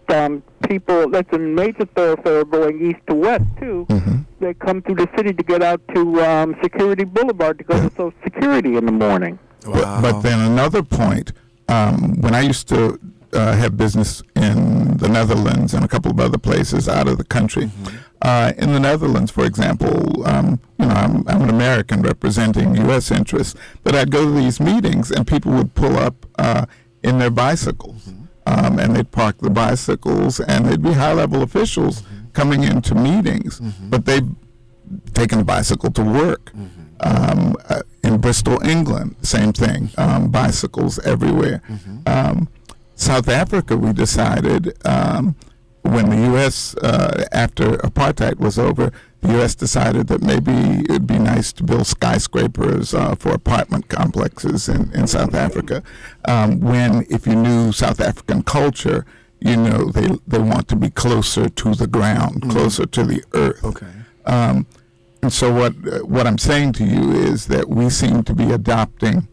people, that's a major thoroughfare going east to west, too. They come through the city to get out to Security Boulevard to go to Social Security in the morning. Wow. But then another point, when I used to have business in the Netherlands and a couple of other places out of the country, in the Netherlands, for example, I'm an American representing U.S. interests, but I'd go to these meetings and people would pull up in their bicycles, and they'd park the bicycles, and they'd be high-level officials coming into meetings, but they'd taken a bicycle to work. In Bristol, England, same thing, bicycles everywhere. South Africa, we decided when the U.S., after apartheid was over, the U.S. decided that maybe it would be nice to build skyscrapers for apartment complexes in South Africa. When, if you knew South African culture, you know they want to be closer to the ground, closer to the earth. Okay. And so what I'm saying to you is that we seem to be adopting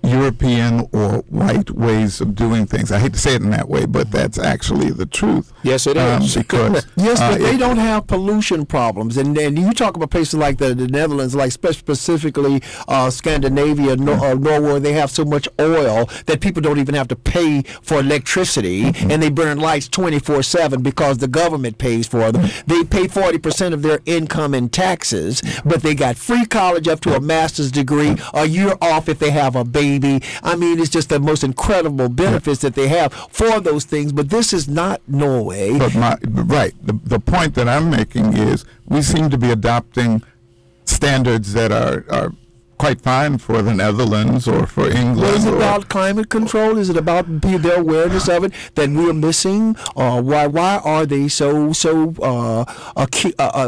European or white ways of doing things. I hate to say it in that way, but that's actually the truth. Yes, it is. Because yes, but they don't have pollution problems. And you talk about places like the Netherlands, like specifically Scandinavia, Norway, they have so much oil that people don't even have to pay for electricity, and they burn lights 24/7 because the government pays for them. They pay 40% of their income in taxes, but they got free college up to a master's degree, a year off if they have a baby. I mean, it's just the most incredible benefits that they have for those things, but this is not Norway. But the point that I'm making is we seem to be adopting standards that are quite fine for the Netherlands or for England. Well, is it about climate control? Is it about their awareness of it that we're missing? Why are they so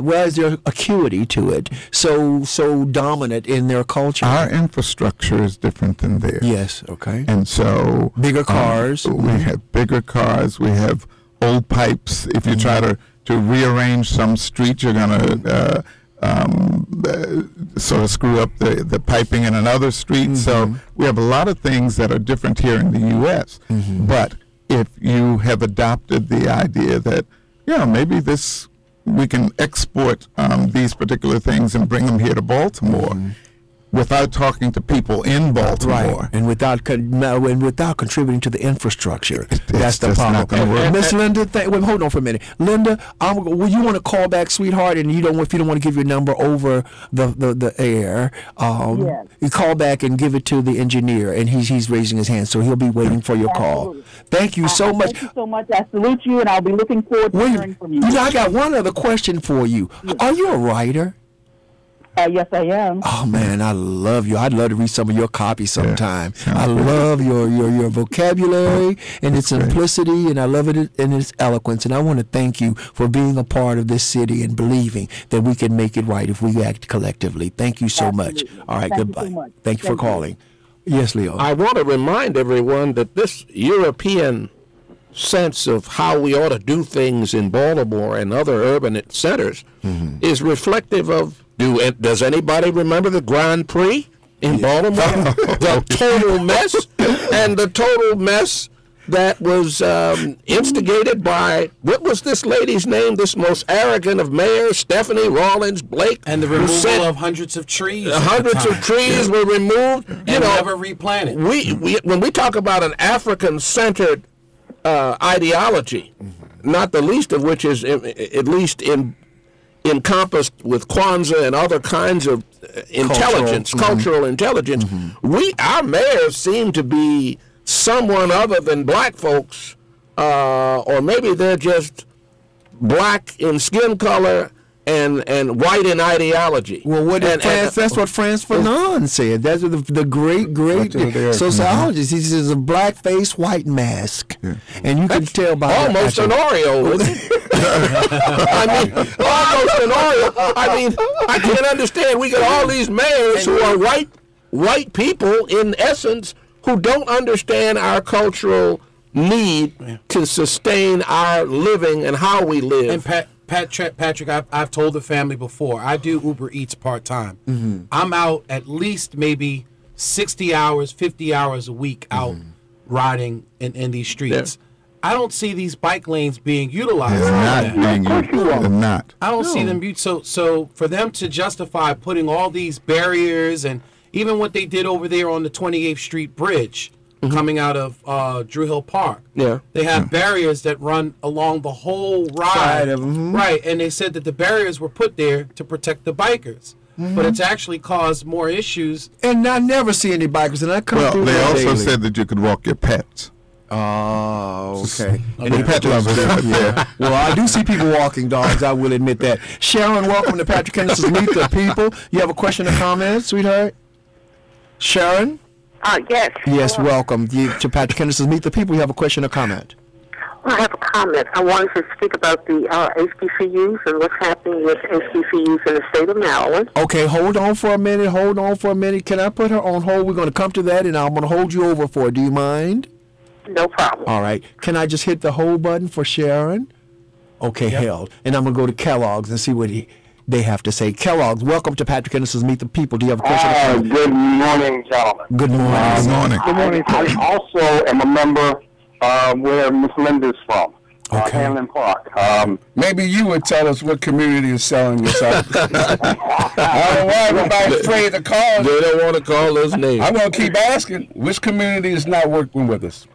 why is their acuity to it so dominant in their culture? Our infrastructure is different than theirs. Yes, okay. And so bigger cars. We have bigger cars. We have old pipes. If you try to rearrange some street, you're going to sort of screw up the piping in another street. So we have a lot of things that are different here in the U.S. But if you have adopted the idea that, maybe we can export these particular things and bring them here to Baltimore without talking to people in Baltimore. Right. And without contributing to the infrastructure. That's the problem. Miss Linda, hold on for a minute. Linda, will you want to call back, sweetheart, and if you don't want to give your number over the air, yes. You call back and give it to the engineer, and he's raising his hand, so he'll be waiting for your call. Thank you so much. Thank you so much. I salute you, and I'll be looking forward to hearing from you. I got one other question for you. Yes. Are you a writer? Yes, I am. Oh man, I love you. I'd love to read some of your copy sometime. I love your vocabulary and its simplicity, and I love it in its eloquence. And I want to thank you for being a part of this city and believing that we can make it right if we act collectively. Thank you so much. All right, goodbye. You so much. Thank you for calling. Yes, Leo. I want to remind everyone that this European sense of how we ought to do things in Baltimore and other urban centers is reflective of. Does anybody remember the Grand Prix in Baltimore? The total mess, and the total mess that was instigated by, what was this lady's name, this most arrogant of mayors, Stephanie Rawlins Blake? And the removal of hundreds of trees. Hundreds of trees were removed. And never replanted. When we talk about an African-centered ideology, not the least of which is, at least encompassed with Kwanzaa and other kinds of intelligence, cultural intelligence, our mayors seem to be someone other than black folks, or maybe they're just black in skin color and white in ideology. Well, that's what Frantz Fanon said. That's the great sociologist. He says a black face, white mask, and you can tell by almost an Oreo. I mean, almost an Oreo. I mean, I can't understand. We got all these mayors who are white people in essence who don't understand our cultural need to sustain our living and how we live. And Patrick, I've told the family before, I do Uber Eats part-time. I'm out at least maybe 60 hours, 50 hours a week out riding in these streets. Yeah. I don't see these bike lanes being utilized. They're not. I don't see them. So for them to justify putting all these barriers, and even what they did over there on the 28th Street Bridge, coming out of Drew Hill Park. They have barriers that run along the whole ride. Right, and they said that the barriers were put there to protect the bikers. But it's actually caused more issues. And I never see any bikers, and I come through they also daily. said that you could walk your pets. Oh, okay. And the pet lovers there. Well, I do see people walking dogs, I will admit that. Sharon, welcome to Patrick Henderson's Meet the People. You have a question or comment, sweetheart? Sharon? Yes. Yes, welcome to Patrick Henderson's Meet the People. You have a question or comment? I have a comment. I wanted to speak about the HBCUs and what's happening with HBCUs in the state of Maryland. Okay, hold on for a minute. Can I put her on hold? We're going to come to that, and I'm going to hold you over for it. Do you mind? No problem. All right. Can I just hit the hold button for Sharon? Okay, held. And I'm going to go to Kellogg's and see what they have to say. Kellogg's, welcome to Patrick Henderson's Meet the People. Do you have a question? Good morning, gentlemen. Good morning. Good morning. Good morning. I also am a member where Miss Linda's from, Hanlon Park. Maybe you would tell us what community is selling this out. I don't know why everybody's afraid to call. They don't want to call us names. I'm going to keep asking, which community is not working with us?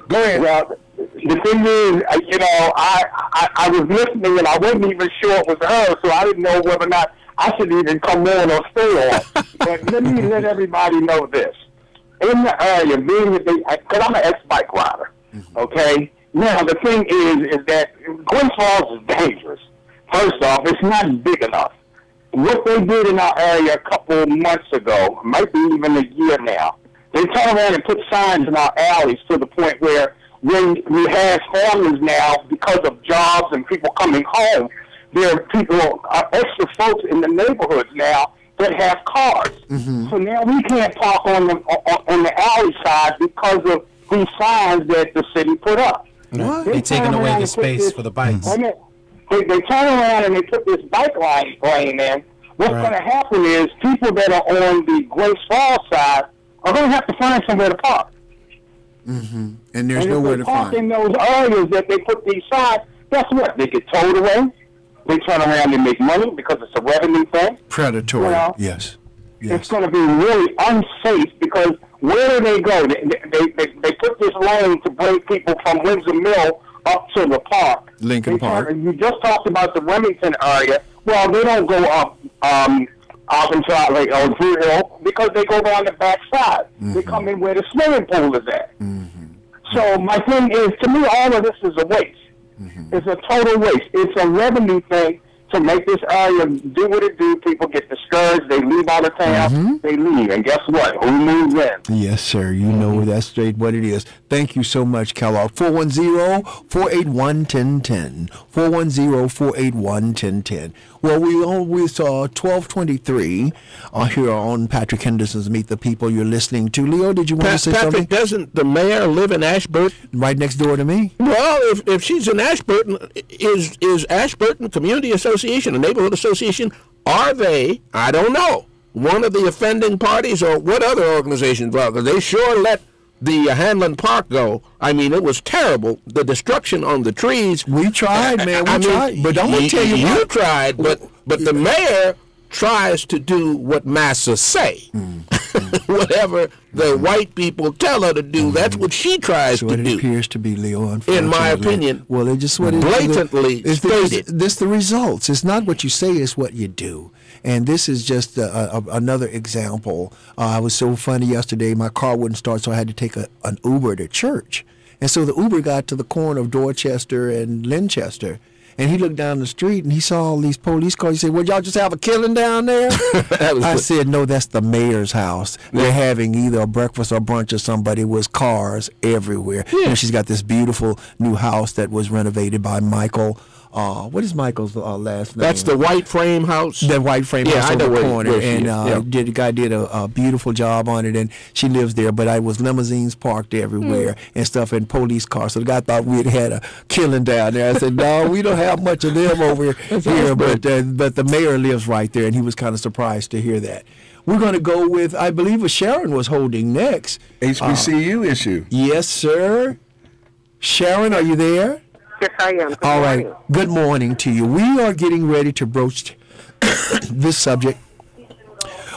Go ahead. Well, the thing is, I was listening and I wasn't even sure it was her, so I didn't know whether or not I should even come on or stay on. But let me let everybody know this. In the area, because I'm an ex-bike rider, okay? Now, the thing is that Gwynn Falls is dangerous. First off, it's not big enough. What they did in our area a couple months ago, might be even a year now, they turn around and put signs in our alleys to the point where when we have families now, because of jobs and people coming home, there are people, extra folks in the neighborhoods now that have cars. So now we can't park on the alley side because of these signs that the city put up. Right. They're taking away the space for the bikes. They turn around and they put this bike lane in. What's going to happen is people that are on the Grace Falls side are going to have to find somewhere to park. And there's nowhere to park find. in those areas that they put these signs, guess what? They get towed away. They turn around and make money because it's a revenue thing. Predatory, You know? yes. It's going to be really unsafe because where do they go? They put this lane to bring people from Windsor Mill up to the park. Lincoln Park. You just talked about the Remington area. Well, they don't go up Arkansas Lake or Drew Hill because they go down the back side. They come in where the swimming pool is at. So my thing is, to me, all of this is a waste. It's a total waste. It's a revenue thing to make this area do what it do. People get discouraged. They leave out of town. They leave. And guess what? Who moves in? Yes, sir. You know that's straight what it is. Thank you so much, Kellogg. 410-481-1010. 410-481-1010. Well, we saw 1223 here on Patrick Henderson's Meet the People. You're listening to. Leo, did you want to say something? Doesn't the mayor live in Ashburton? Right next door to me. Well, if she's in Ashburton, is Ashburton Community Association, a neighborhood association, are they, I don't know, one of the offending parties or what other organizations? Well, they sure let the Hanlon Park go. I mean, it was terrible. The destruction on the trees. We tried, man. We tried. But I'm going to tell you You what. tried, but the mayor tries to do what massa say. Whatever the white people tell her to do, that's what she tries to do. It appears to be, Leo, unfortunately. In my opinion, well, it's just what it blatantly stated. This the results. It's not what you say, it's what you do. And this is just another example. I was so funny yesterday. My car wouldn't start, so I had to take an Uber to church. And so the Uber got to the corner of Dorchester and Linchester. And he looked down the street and he saw all these police cars. He said, well, y'all just have a killing down there? I said, no, that's the mayor's house. They're having either a breakfast or brunch or somebody with cars everywhere. Yeah. And she's got this beautiful new house that was renovated by Michael. What is Michael's last name? That's the white frame house. The white frame house I on know the where corner. she And is. the guy did a beautiful job on it, and she lives there. But I was limousines parked everywhere and stuff, and police cars. So the guy thought we had a killing down there. I said, no, we don't have much of them over here. But the mayor lives right there, and he was kind of surprised to hear that. We're going to go with, I believe, Sharon was holding next. HBCU issue. Yes, sir. Sharon, are you there? Yes, I am. Good All morning. right. Good morning to you. We are getting ready to broach this subject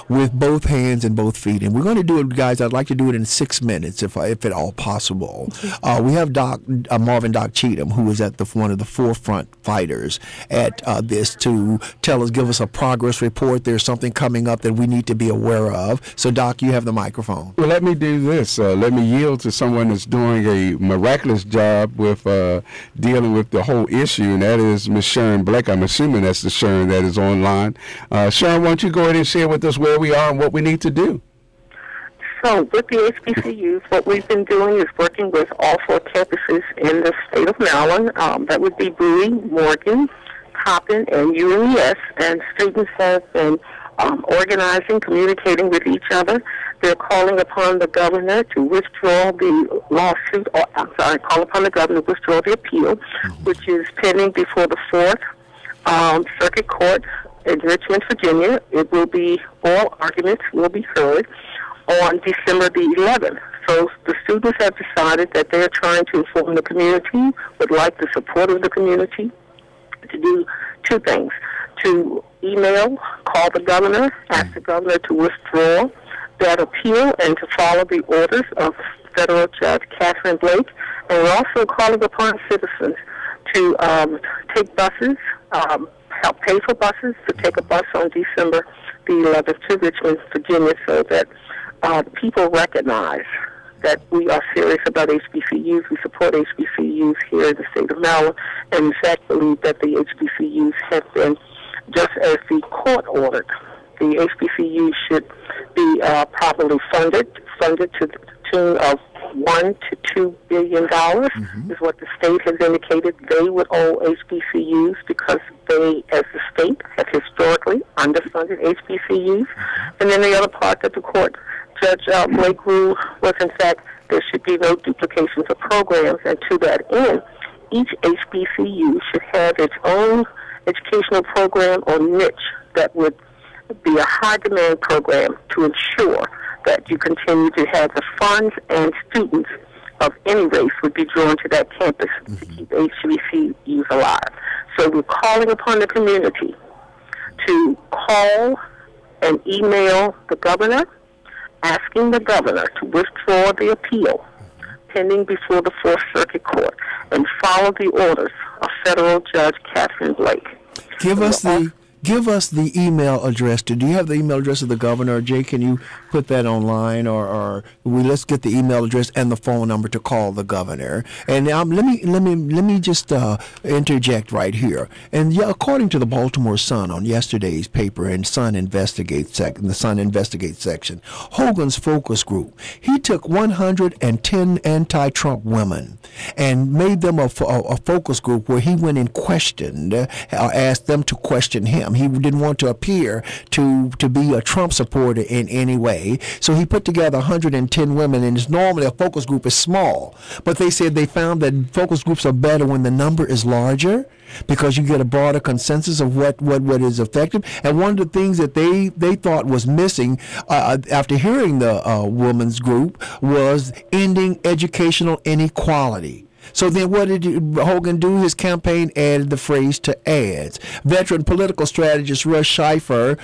with both hands and both feet. And we're going to do it, guys. I'd like to do it in 6 minutes, if at all possible. We have Marvin Doc Cheatham, who is at one of the forefront fighters at this, to give us a progress report. There's something coming up that we need to be aware of. So, Doc, you have the microphone. Well, let me do this. Let me yield to someone that's doing a miraculous job with dealing with the whole issue, and that is Miss Sharon Blake. I'm assuming that's the Sharon that is online. Sharon, why don't you go ahead and share with us where we are and what we need to do? So with the HBCUs, what we've been doing is working with all 4 campuses in the state of Maryland. That would be Bowie, Morgan, Coppin, and UMES. And students have been organizing, communicating with each other. They're calling upon the governor to withdraw the lawsuit, call upon the governor to withdraw the appeal, which is pending before the 4th Circuit Court in Richmond, Virginia. It will be, all arguments will be heard on December the 11th. So the students have decided that they're trying to inform the community, would like the support of the community to do 2 things: to email, call the governor, ask the governor to withdraw that appeal, and to follow the orders of Federal Judge Catherine Blake. And we're also calling upon citizens to take buses, help pay for buses, to take a bus on December the 11th to Richmond, Virginia, so that people recognize that we are serious about HBCUs. We support HBCUs here in the state of Maryland, and in fact believe that the HBCUs have been, just as the court ordered, the HBCUs should be properly funded to the tune of $1 to $2 billion is what the state has indicated they would owe HBCUs, because they, as the state, have historically underfunded HBCUs. And then the other part that the court Judge Blake ruled was, in fact, there should be no duplications of programs, and to that end, each HBCU should have its own educational program or niche that would be a high-demand program to ensure that you continue to have the funds and students of any race would be drawn to that campus to keep HBCUs alive. So we're calling upon the community to call and email the governor, asking the governor to withdraw the appeal pending before the 4th Circuit Court, and follow the orders of Federal Judge Catherine Blake. Give us the email address. Do you have the email address of the governor? Jay, can you put that online, or let's get the email address and the phone number to call the governor. And let me just interject right here. And yeah, according to the Baltimore Sun on yesterday's paper in Sun Investigates the Sun Investigates section, Hogan's focus group, he took 110 anti-Trump women and made them a focus group where he went and questioned, asked them to question him. He didn't want to appear to be a Trump supporter in any way. So he put together 110 women, and normally a focus group is small. But they said they found that focus groups are better when the number is larger, because you get a broader consensus of what is effective. And one of the things that they thought was missing after hearing the women's group was ending educational inequality. So then what did Hogan do? His campaign added the phrase to ads. Veteran political strategist Russ Schreifer,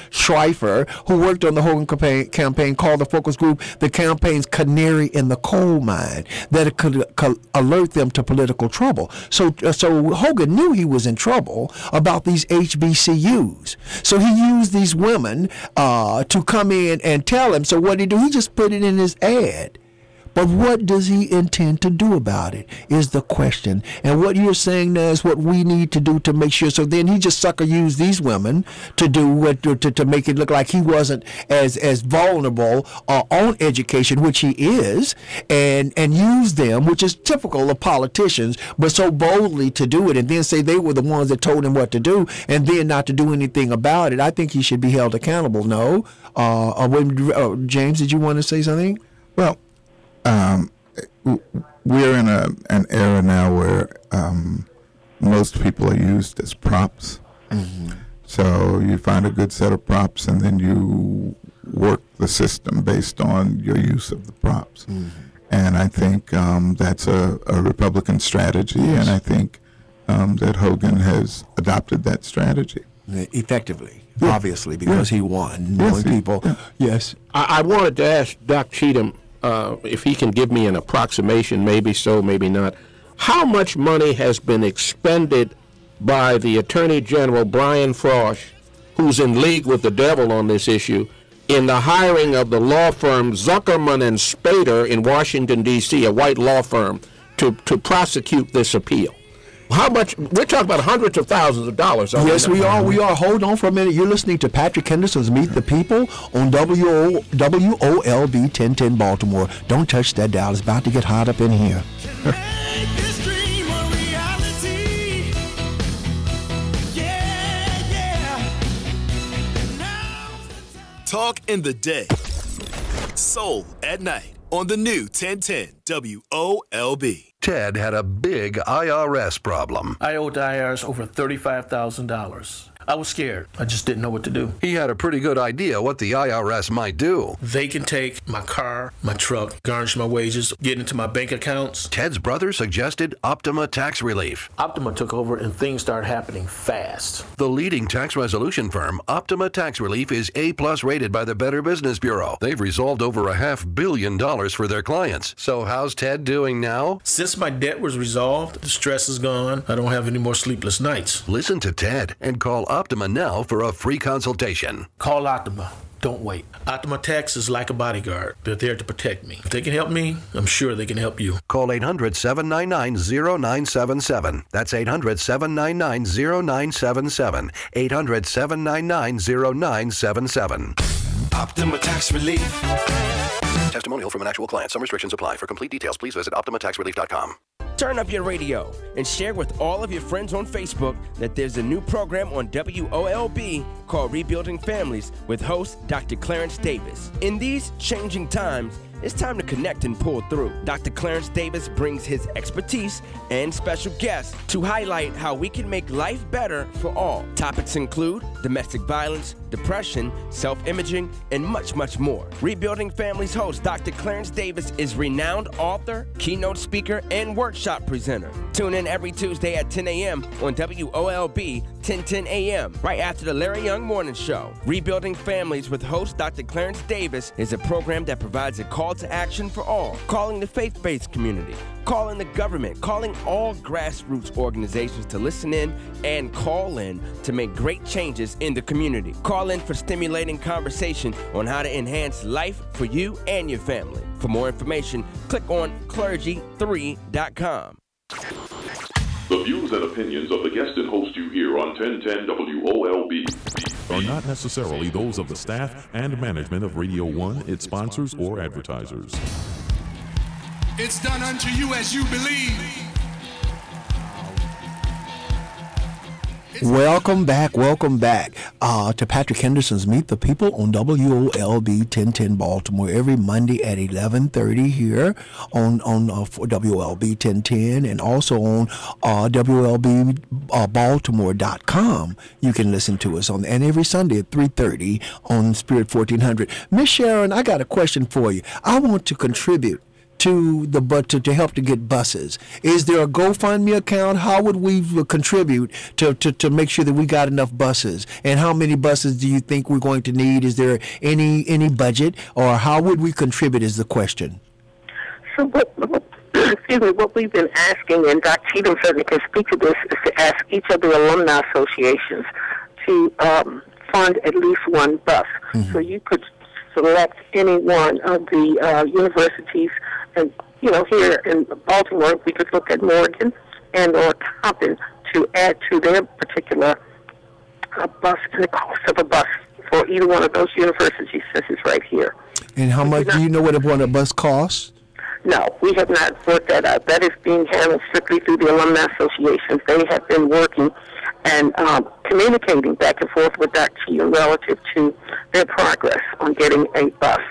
who worked on the Hogan campaign, called the focus group the campaign's canary in the coal mine, that it could alert them to political trouble. So Hogan knew he was in trouble about these HBCUs. So he used these women to come in and tell him. So what did he do? He just put it in his ad. But what does he intend to do about it is the question. And what you're saying now is what we need to do to make sure. So then he just sucker used these women to do what to make it look like he wasn't as vulnerable on education, which he is, and use them, which is typical of politicians, but so boldly to do it and then say they were the ones that told him what to do and then not to do anything about it. I think he should be held accountable. No, James, did you want to say something? Well, we're in an era now where most people are used as props. So you find a good set of props, and then you work the system based on your use of the props. And I think that's a Republican strategy, and I think that Hogan has adopted that strategy. Effectively, obviously, because he won. Knowing people. Yes. I wanted to ask Doc Cheatham, if he can give me an approximation, maybe so, maybe not. How much money has been expended by the Attorney General, Brian Frosh, who's in league with the devil on this issue, in the hiring of the law firm Zuckerman and Spader in Washington, D.C., a white law firm, to prosecute this appeal? How much? We're talking about hundreds of thousands of dollars. Yes, we are. We are. Hold on for a minute. You're listening to Patrick Henderson's Meet the People on WOLB 1010 Baltimore. Don't touch that dial. It's about to get hot up in here. Talk in the day. Soul at night on the new 1010 WOLB. Ted had a big IRS problem. I owed the IRS over $35,000. I was scared. I just didn't know what to do. He had a pretty good idea what the IRS might do. They can take my car, my truck, garnish my wages, get into my bank accounts. Ted's brother suggested Optima Tax Relief. Optima took over and things started happening fast. The leading tax resolution firm, Optima Tax Relief, is A+ rated by the Better Business Bureau. They've resolved over $500 million for their clients. So how's Ted doing now? Since my debt was resolved, the stress is gone. I don't have any more sleepless nights. Listen to Ted and call Optima now for a free consultation. Call Optima. Don't wait. Optima Tax is like a bodyguard. They're there to protect me. If they can help me, I'm sure they can help you. Call 800-799-0977. That's 800-799-0977. 800-799-0977. Optima Tax Relief. Testimonial from an actual client. Some restrictions apply. For complete details, please visit OptimaTaxRelief.com. Turn up your radio and share with all of your friends on Facebook that there's a new program on WOLB called Rebuilding Families with host Dr. Clarence Davis. In these changing times, it's time to connect and pull through. Dr. Clarence Davis brings his expertise and special guests to highlight how we can make life better for all. Topics include domestic violence, depression, self-imaging, and much, much more. Rebuilding Families host Dr. Clarence Davis is renowned author, keynote speaker, and workshop presenter. Tune in every Tuesday at 10 a.m. on WOLB 1010 a.m. right after the Larry Young Morning Show. Rebuilding Families with host Dr. Clarence Davis is a program that provides a call to action for all, calling the faith-based community, calling the government, calling all grassroots organizations to listen in and call in to make great changes in the community. Call in for stimulating conversation on how to enhance life for you and your family. For more information, click on clergy3.com. The views and opinions of the guest and host you hear on 1010 WOLB are not necessarily those of the staff and management of Radio 1, its sponsors, or advertisers. It's done unto you as you believe. Welcome back to Patrick Henderson's Meet the People on WOLB 1010 Baltimore every Monday at 11:30 here on for WOLB 1010 and also on WOLBbaltimore.com. You can listen to us on, and every Sunday at 3:30 on Spirit 1400. Miss Sharon, I got a question for you. I want to contribute to help to get buses. Is there a GoFundMe account? How would we contribute to make sure that we got enough buses? And how many buses do you think we're going to need? Is there any budget, or how would we contribute is the question. So what we've been asking, and Dr. Cheatham certainly can speak to this, is to ask each of the alumni associations to fund at least one bus. Mm-hmm. So you could select any one of the universities, and here in Baltimore, we could look at Morgan and or Coppin to add to their particular bus and the cost of a bus for either one of those universities, since it's right here. And how much do you know what a bus costs? No, we have not worked that out. That is being handled strictly through the alumni associations. They have been working and communicating back and forth with Dr. Cheatham relative to their progress on getting a bus.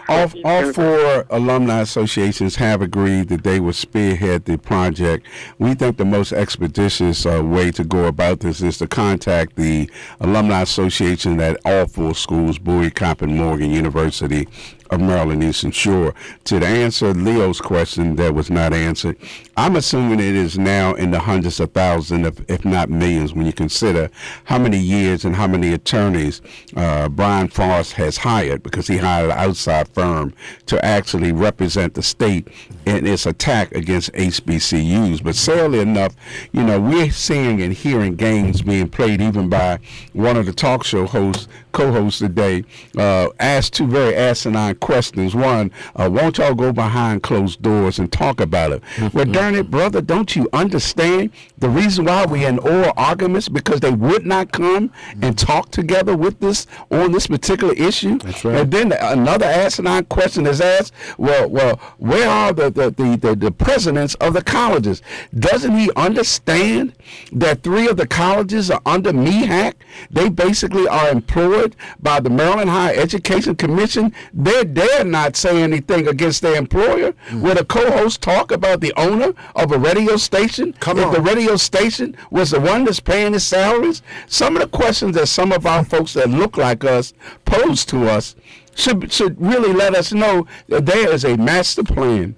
All four alumni associations have agreed that they will spearhead the project. We think the most expeditious way to go about this is to contact the alumni association at all four schools, Bowie, Coppin, Morgan, University of Maryland Eastern Shore. To answer Leo's question that was not answered, I'm assuming it is now in the hundreds of thousands, if not millions, when you consider how many years and how many attorneys Brian Frost has hired, because he hired an outside firm to actually represent the state in its attack against HBCUs. But sadly enough, you know, we're seeing and hearing games being played even by one of the talk show hosts, co-hosts today, asked two very asinine questions. One, won't y'all go behind closed doors and talk about it? Well, darn it, brother, don't you understand the reason why we're in oral arguments? Because they would not come and talk together with this on this particular issue. That's right. And then another asinine question is asked, well, where are the presidents of the colleges? Doesn't he understand that 3 of the colleges are under MEHAC? They basically are employed by the Maryland Higher Education Commission. They dare not say anything against their employer. Would a co-host talk about the owner of a radio station if the radio station was the one that's paying his salaries? Some of the questions that some of our folks that look like us pose to us should really let us know that there is a master plan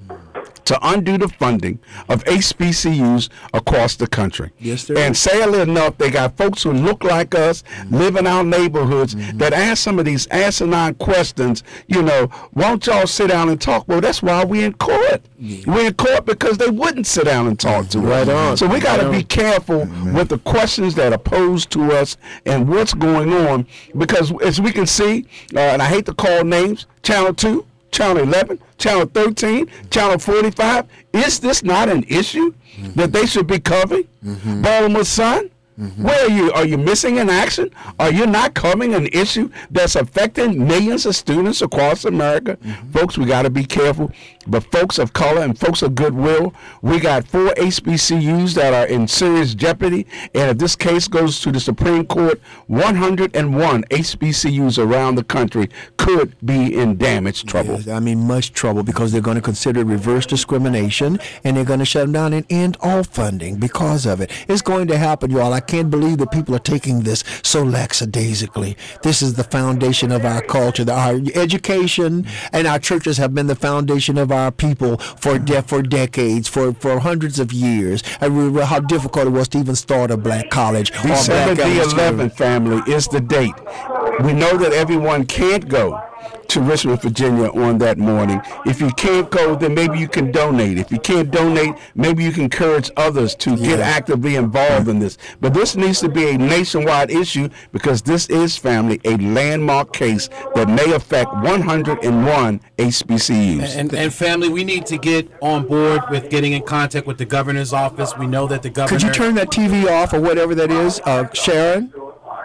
to undo the funding of HBCUs across the country. Yes, there and is. sadly enough, they got folks who look like us, live in our neighborhoods, that ask some of these asinine questions, you know, won't y'all sit down and talk? Well, that's why we're in court. We're in court because they wouldn't sit down and talk to us. So we got to be careful with the questions that are posed to us and what's going on, because as we can see, and I hate to call names, Channel 2, Channel 11, Channel 13, Channel 45. Is this not an issue that they should be covering? Baltimore Sun, where are you? Are you missing in action? Are you not covering an issue that's affecting millions of students across America? Folks, we got to be careful. But folks of color and folks of goodwill, we got 4 HBCUs that are in serious jeopardy. And if this case goes to the Supreme Court, 101 HBCUs around the country could be in damage trouble. Yes, I mean, much trouble, because they're going to consider reverse discrimination, and they're going to shut them down and end all funding because of it. It's going to happen, y'all. I can't believe that people are taking this so lackadaisically. This is the foundation of our culture. Our education and our churches have been the foundation of our people for decades, for hundreds of years. I remember how difficult it was to even start a black college. December the 11th, family, is the date. We know that everyone can't go to Richmond, Virginia on that morning. If you can't go, then maybe you can donate. If you can't donate, maybe you can encourage others to get actively involved in this. But this needs to be a nationwide issue, because this is, family, a landmark case that may affect 101 HBCUs. And family, we need to get on board with getting in contact with the governor's office. We know that the governor... Could you turn that TV off or whatever that is, Sharon?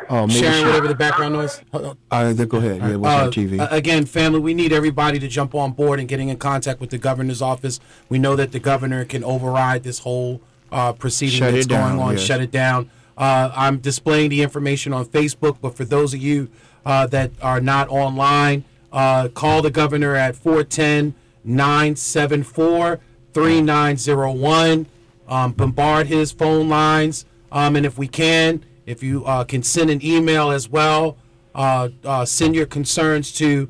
Oh, Sharon, whatever the background noise. Go ahead. Yeah, what's on TV? Again, family, we need everybody to jump on board and getting in contact with the governor's office. We know that the governor can override this whole proceeding that's going on. Shut it down. I'm displaying the information on Facebook, but for those of you that are not online, call the governor at 410-974-3901. Bombard his phone lines, and if we can, if you can send an email as well, send your concerns to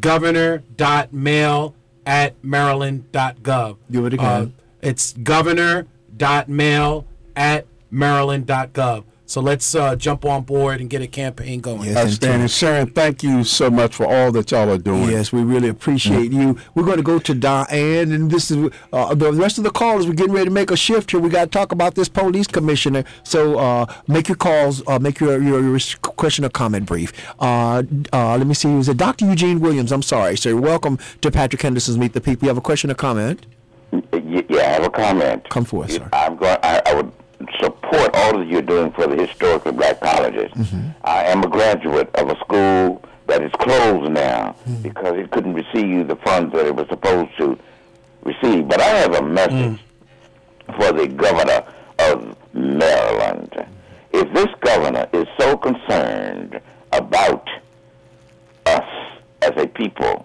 governor.mail@maryland.gov. Do it again. It's governor.mail@maryland.gov. So let's jump on board and get a campaign going. Yes, outstanding. Sharon, thank you so much for all that y'all are doing. Yes, we really appreciate you. We're going to go to Diane, and this is the rest of the callers. We're getting ready to make a shift here. We got to talk about this police commissioner. So make your calls, make your question or comment brief. Let me see. Was it Dr. Eugene Williams? I'm sorry, sir. Welcome to Patrick Henderson's Meet the People. You have a question or comment? Yeah, I have a comment. Come forth, sir. I would support all that you're doing for the historically black colleges. I am a graduate of a school that is closed now because it couldn't receive the funds that it was supposed to receive. But I have a message for the governor of Maryland. If this governor is so concerned about us as a people,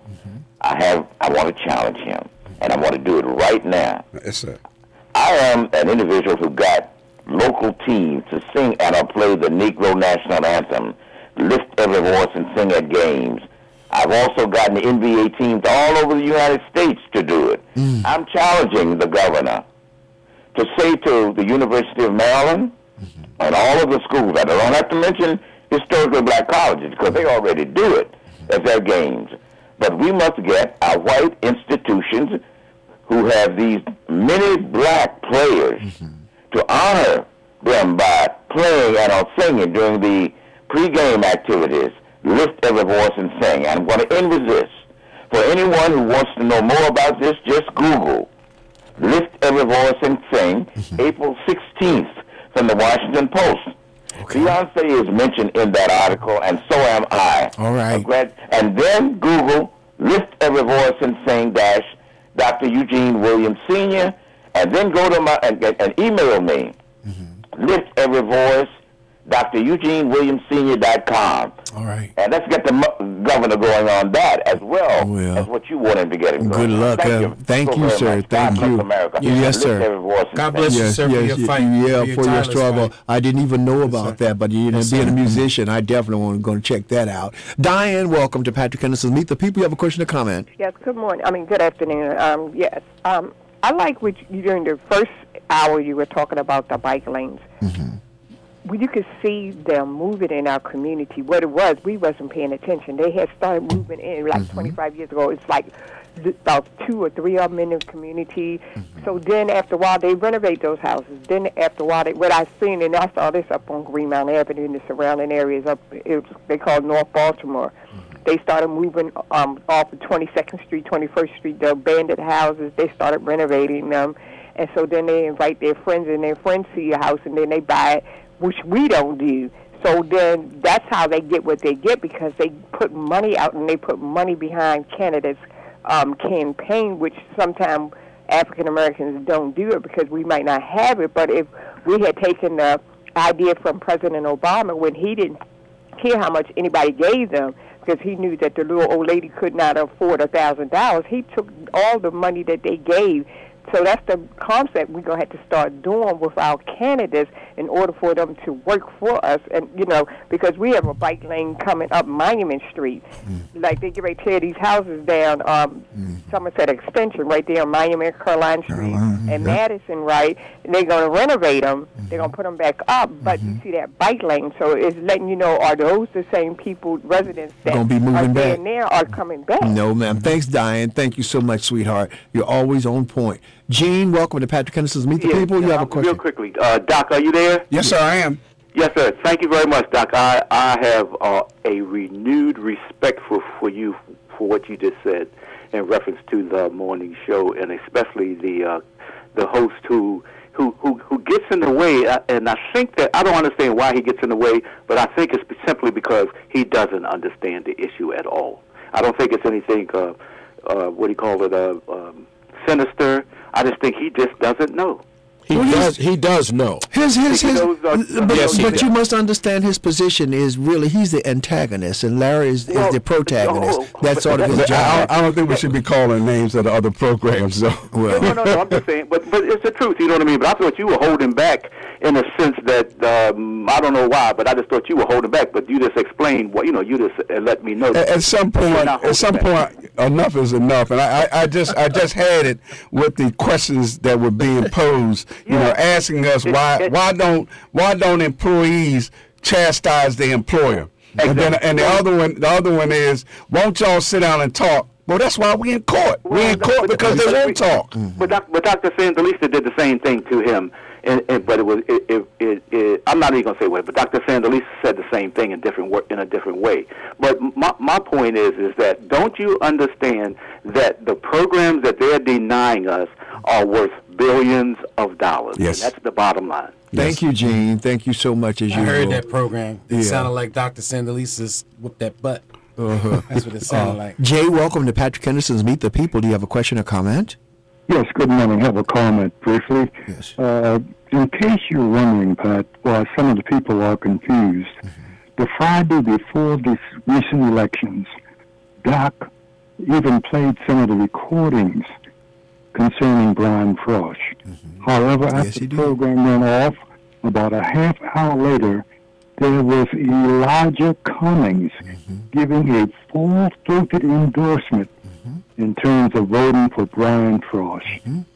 I want to challenge him, and I want to do it right now. Yes, sir. I am an individual who got local teams to sing and I play the Negro National Anthem, lift every voice and sing at games. I've also gotten the NBA teams all over the United States to do it. I'm challenging the governor to say to the University of Maryland And all of the schools, I don't have to mention historically black colleges because they already do it as their games. But we must get our white institutions who have these many black players to honor them by playing and singing during the pregame activities. Lift every voice and sing. And I'm going to end with this. For anyone who wants to know more about this, just Google Lift Every Voice and Sing, April 16th from the Washington Post. Beyonce is mentioned in that article, and so am I. All right. And then Google Lift Every Voice and Sing dash Dr. Eugene Williams Sr., and then go to my and email me. Lift Every Voice, DrEugeneWilliamsSr.com. All right. And let's get the governor going on that as well as what you want him to get him going. Good luck. Thank you, sir. Much. Thank God you. bless America. Yes, Lift sir. every voice and God bless sing. you, sir, for your fight. For your struggle. Fight. I didn't even know about that, but being a musician, I definitely want to go and check that out. Diane, welcome to Patrick Henderson's Meet the People. You have a question or comment? Yes, good morning. Good afternoon. Yes. I like what you, during the first hour you were talking about the bike lanes. Well, you could see them moving in our community. What it was, we wasn't paying attention. They had started moving in like 25 years ago. It's like about 2 or 3 of them in the community. So then after a while, they renovate those houses. Then after a while, what I seen, and I saw this up on Greenmount Avenue in the surrounding areas, they call North Baltimore. They started moving off of 22nd Street, 21st Street, the abandoned houses. They started renovating them. And so then they invite their friends, and their friends see your house, and then they buy it, which we don't do. So then that's how they get what they get, because they put money out and they put money behind candidates' campaign, which sometimes African Americans don't do it because we might not have it. But if we had taken the idea from President Obama when he didn't care how much anybody gave them, because he knew that the little old lady could not afford $1,000, he took all the money that they gave. So that's the concept we're going to have to start doing with our candidates in order for them to work for us. And, because we have a bike lane coming up Monument Street. Like they get ready to tear these houses down, Somerset Extension right there on Monument, Caroline Street, and Madison, right? And they're going to renovate them. They're going to put them back up. But you see that bike lane. So it's letting you know, are those the same people, residents that gonna be moving are back. staying there are coming back? No, ma'am. Thanks, Diane. Thank you so much, sweetheart. You're always on point. Gene, welcome to Patrick Henderson's Meet the People. You have a question. Real quickly, Doc, are you there? Yes, sir, I am. Yes, sir. Thank you very much, Doc. I have a renewed respect for you for what you just said in reference to the morning show, and especially the host who gets in the way. And I think that I don't understand why he gets in the way, but I think it's simply because he doesn't understand the issue at all. I don't think it's anything. What do you call it? Sinister. I just think he just doesn't know. He does know. But you must understand his position is really he's the antagonist and Larry is the protagonist. That's sort of his job. I don't think we should be calling names of the other programs. So. No, I'm just saying, but it's the truth, you know what I mean? But I thought you were holding back in a sense that, I don't know why, but I just thought you were holding back, but you just explained what, you just let me know. At some point, enough is enough. And I just had it with the questions that were being posed, asking us why don't employees chastise the employer? Exactly. And the other one is, won't y'all sit down and talk? Well, that's why we in court. We're in court because they won't talk. But Dr. Sandalisa did the same thing to him, but it was I'm not even gonna say what, but Dr. Sandalisa said the same thing in a different way. But my point is that don't you understand that the programs that they're denying us are worth billions of dollars? Yes, and that's the bottom line. Thank you, Gene. Thank you so much. As I heard that program. It sounded like Dr. Sandalisa's whoop that butt. That's what it sounded like. Jay, welcome to Patrick Henderson's Meet the People. Do you have a question or comment? Yes, good morning. I have a comment briefly. Yes. In case you're wondering, Pat, why some of the people are confused, the Friday before these recent elections, Doc even played some of the recordings concerning Brian Frosh. However, after the program went off, about a half hour later, there was Elijah Cummings giving a full-throated endorsement in terms of voting for Brian Frost.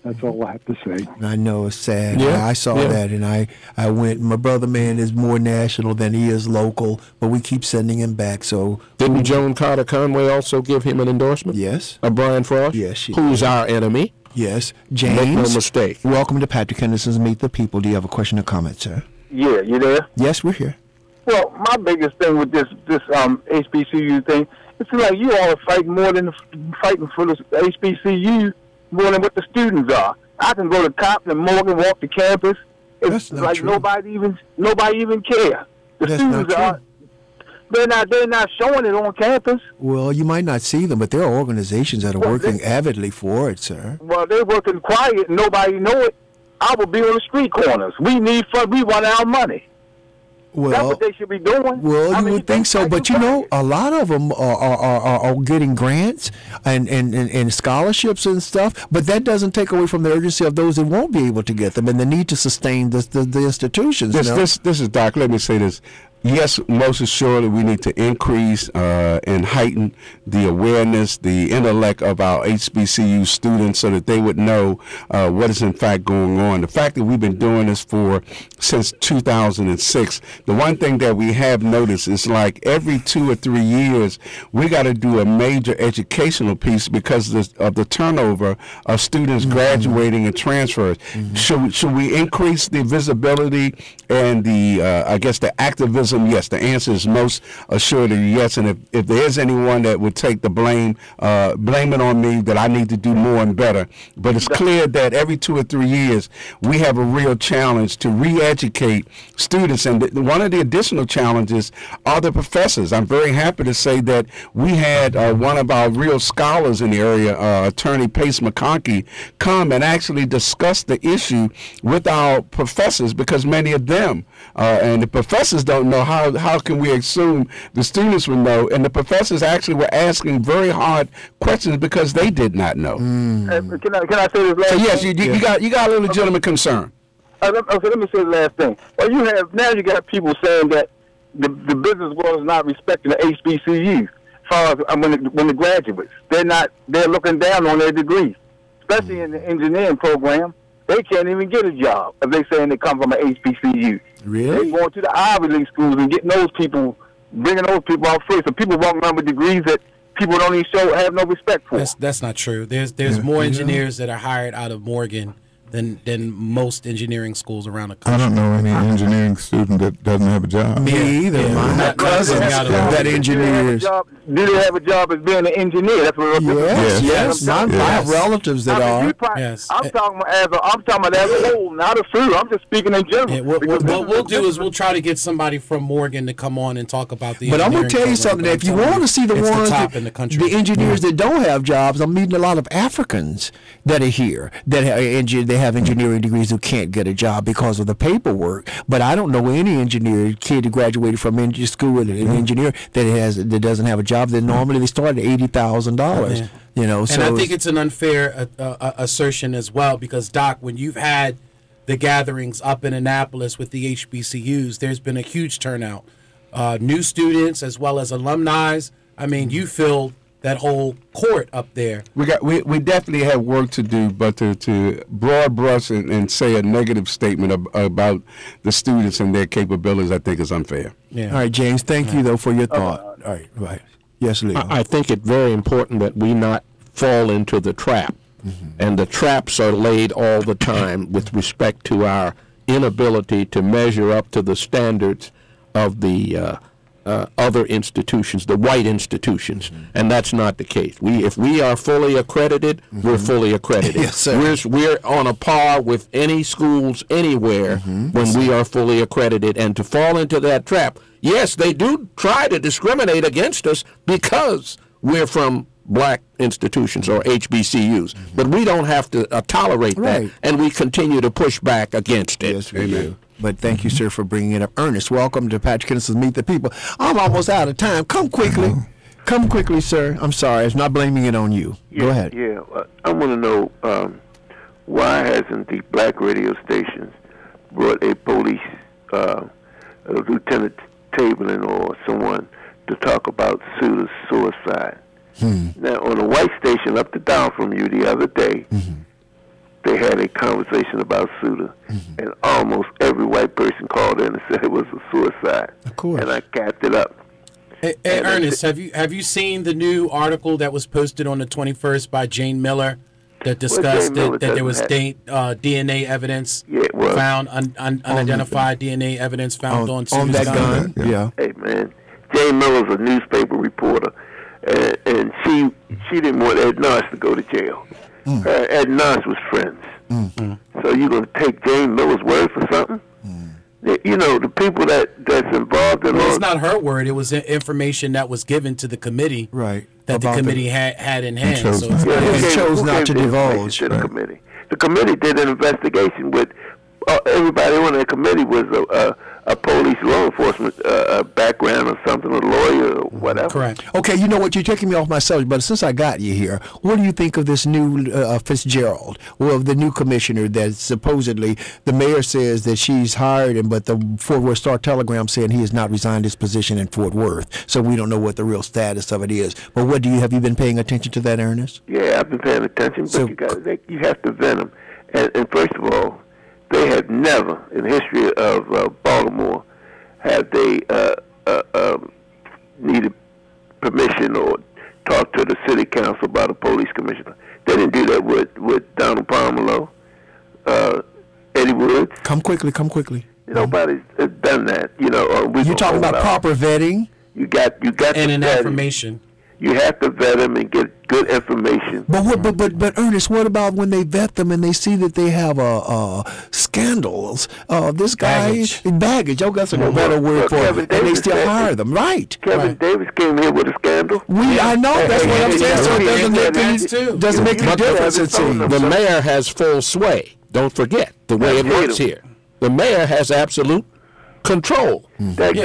That's all I have to say. I know it's sad. Yeah, I saw that, and I went. My brother, man, is more national than he is local, but we keep sending him back. So didn't Joan Carter Conway also give him an endorsement? Yes. Of Brian Frost? Yes, who's our enemy? Yes, James. Make no mistake. Welcome to Patrick Henderson's Meet the People. Do you have a question or comment, sir? Yeah, you there? Yes, we're here. Well, my biggest thing with this HBCU thing, it's like you all are fighting for the HBCU more than what the students are. I can go to Compton and Morgan, walk to campus. It's like true. nobody even care. The That's students not true. they're not showing it on campus. Well, you might not see them, but there are organizations that are working avidly for it, sir. Well, they're working quiet and nobody know it. I will be on the street corners. We need fun. We want our money. Well, that's what they should be doing. Well, you would think so, but you know, a lot of them are getting grants and scholarships and stuff. But that doesn't take away from the urgency of those that won't be able to get them and the need to sustain the institutions. This is Doc. Let me say this. Yes, most assuredly, we need to increase and heighten the awareness, the intellect of our HBCU students so that they would know what is in fact going on. The fact that we've been doing this since 2006, the one thing that we have noticed is like every 2 or 3 years, we got to do a major educational piece because of the turnover of students graduating and transfers. Should we increase the visibility and the, I guess, the activism? Yes, the answer is most assuredly yes. And if there is anyone that would take the blame it on me that I need to do more and better. But it's clear that every 2 or 3 years we have a real challenge to re-educate students. And one of the additional challenges are the professors. I'm very happy to say that we had one of our real scholars in the area, Attorney Pace McConkey, come and actually discuss the issue with our professors because many of them and the professors don't know how can we assume the students would know, and the professors actually were asking very hard questions because they did not know. Can I say this last so yes, thing? you got a legitimate concern. Okay, let me say the last thing. Well, you got people saying that the business world is not respecting the HBCU. As far as when the graduates, they're looking down on their degrees, especially in the engineering program. They can't even get a job if they saying they come from an HBCU. Really? They're going to the Ivy League schools and getting those people, bringing those people out free. So people walking around with degrees that people don't even have no respect for. That's not true. There's more engineers that are hired out of Morgan than most engineering schools around the country. I don't know any engineering student that doesn't have a job. Me either. My cousin that engineers. Do they have a job as being an engineer? That's what I'm Yes. I have relatives that are. Yes. I'm talking about as a whole, not a few. I'm just speaking in general. What we'll do is we'll try to get somebody from Morgan to come on and talk about the. But I'm going to tell you something. If you want to see the ones, the engineers that don't have jobs, I'm meeting a lot of Africans that are here that have engineering degrees who can't get a job because of the paperwork. But I don't know any kid who graduated from school an engineer that doesn't have a job. That normally they start at $80,000. You know, and I think it's an unfair assertion as well because Doc, when you've had the gatherings up in Annapolis with the HBCUs, there's been a huge turnout. New students as well as alumni. I mean, you filled that whole court up there. We definitely have work to do, but to broad brush and say a negative statement about the students and their capabilities, I think is unfair. Yeah. All right, James. Thank you though for your thought. All right. Right. Yes, Leo. I think it's very important that we not fall into the trap, and the traps are laid all the time with respect to our inability to measure up to the standards of the other institutions, the white institutions, and that's not the case. If we are fully accredited, we're fully accredited. Yes, sir. We're on a par with any schools anywhere when we are fully accredited, and to fall into that trap, yes, they do try to discriminate against us because we're from black institutions or HBCUs, but we don't have to tolerate that, and we continue to push back against it. Yes, we do. But thank you, sir, for bringing it up. Ernest, welcome to Patrick Henderson's Meet the People. I'm almost out of time. Come quickly. Come quickly, sir. I'm sorry. I'm not blaming it on you. Go ahead. Yeah, I want to know why hasn't the black radio stations brought a police, Lieutenant Tableman or someone to talk about suicide? Now, on a white station up the down from you the other day, they had a conversation about Suda, and almost every white person called in and said it was a suicide. Of course. And I capped it up. Hey, Ernest, have you seen the new article that was posted on the 21st by Jane Miller that discussed that there was DNA evidence found, unidentified DNA evidence found on Suda's gun? Yeah. Hey, man, Jane Miller's a newspaper reporter, and she didn't want Ed Nosh to go to jail. Her Ed Nosh was friends. So you going to take Jane Miller's word for something? You know, the people that's involved in it's not her word. It was information that was given to the committee. Right. That the committee had in hand. So chose not to divulge. To the committee. The committee did an investigation with everybody on that committee was a police law enforcement background or something, a lawyer or whatever. Correct. Okay, you know what? You're taking me off my subject, but since I got you here, what do you think of this new Fitzgerald, well, the new commissioner that supposedly the mayor says that she's hired, but the Fort Worth Star-Telegram saying he has not resigned his position in Fort Worth, so we don't know what the real status of it is. But what have you been paying attention to that, Ernest? Yeah, I've been paying attention, but you have to vet them. And first of all, they had never, in the history of Baltimore, have they needed permission or talked to the city council about a police commissioner. They didn't do that with Donald Pomerleau, Eddie Woods. Come quickly. Nobody's done that. You know, you're talking about proper vetting. You got and an affirmation. You have to vet them and get good information. But Ernest, what about when they vet them and they see that they have scandals? This guy baggage. Oh, that's a better word for it. And they still hire them, right? Kevin Davis came here with a scandal. I know that's what I'm saying. So it doesn't make any difference. It seems the mayor has full sway. Don't forget the way it works here. The mayor has absolute control. But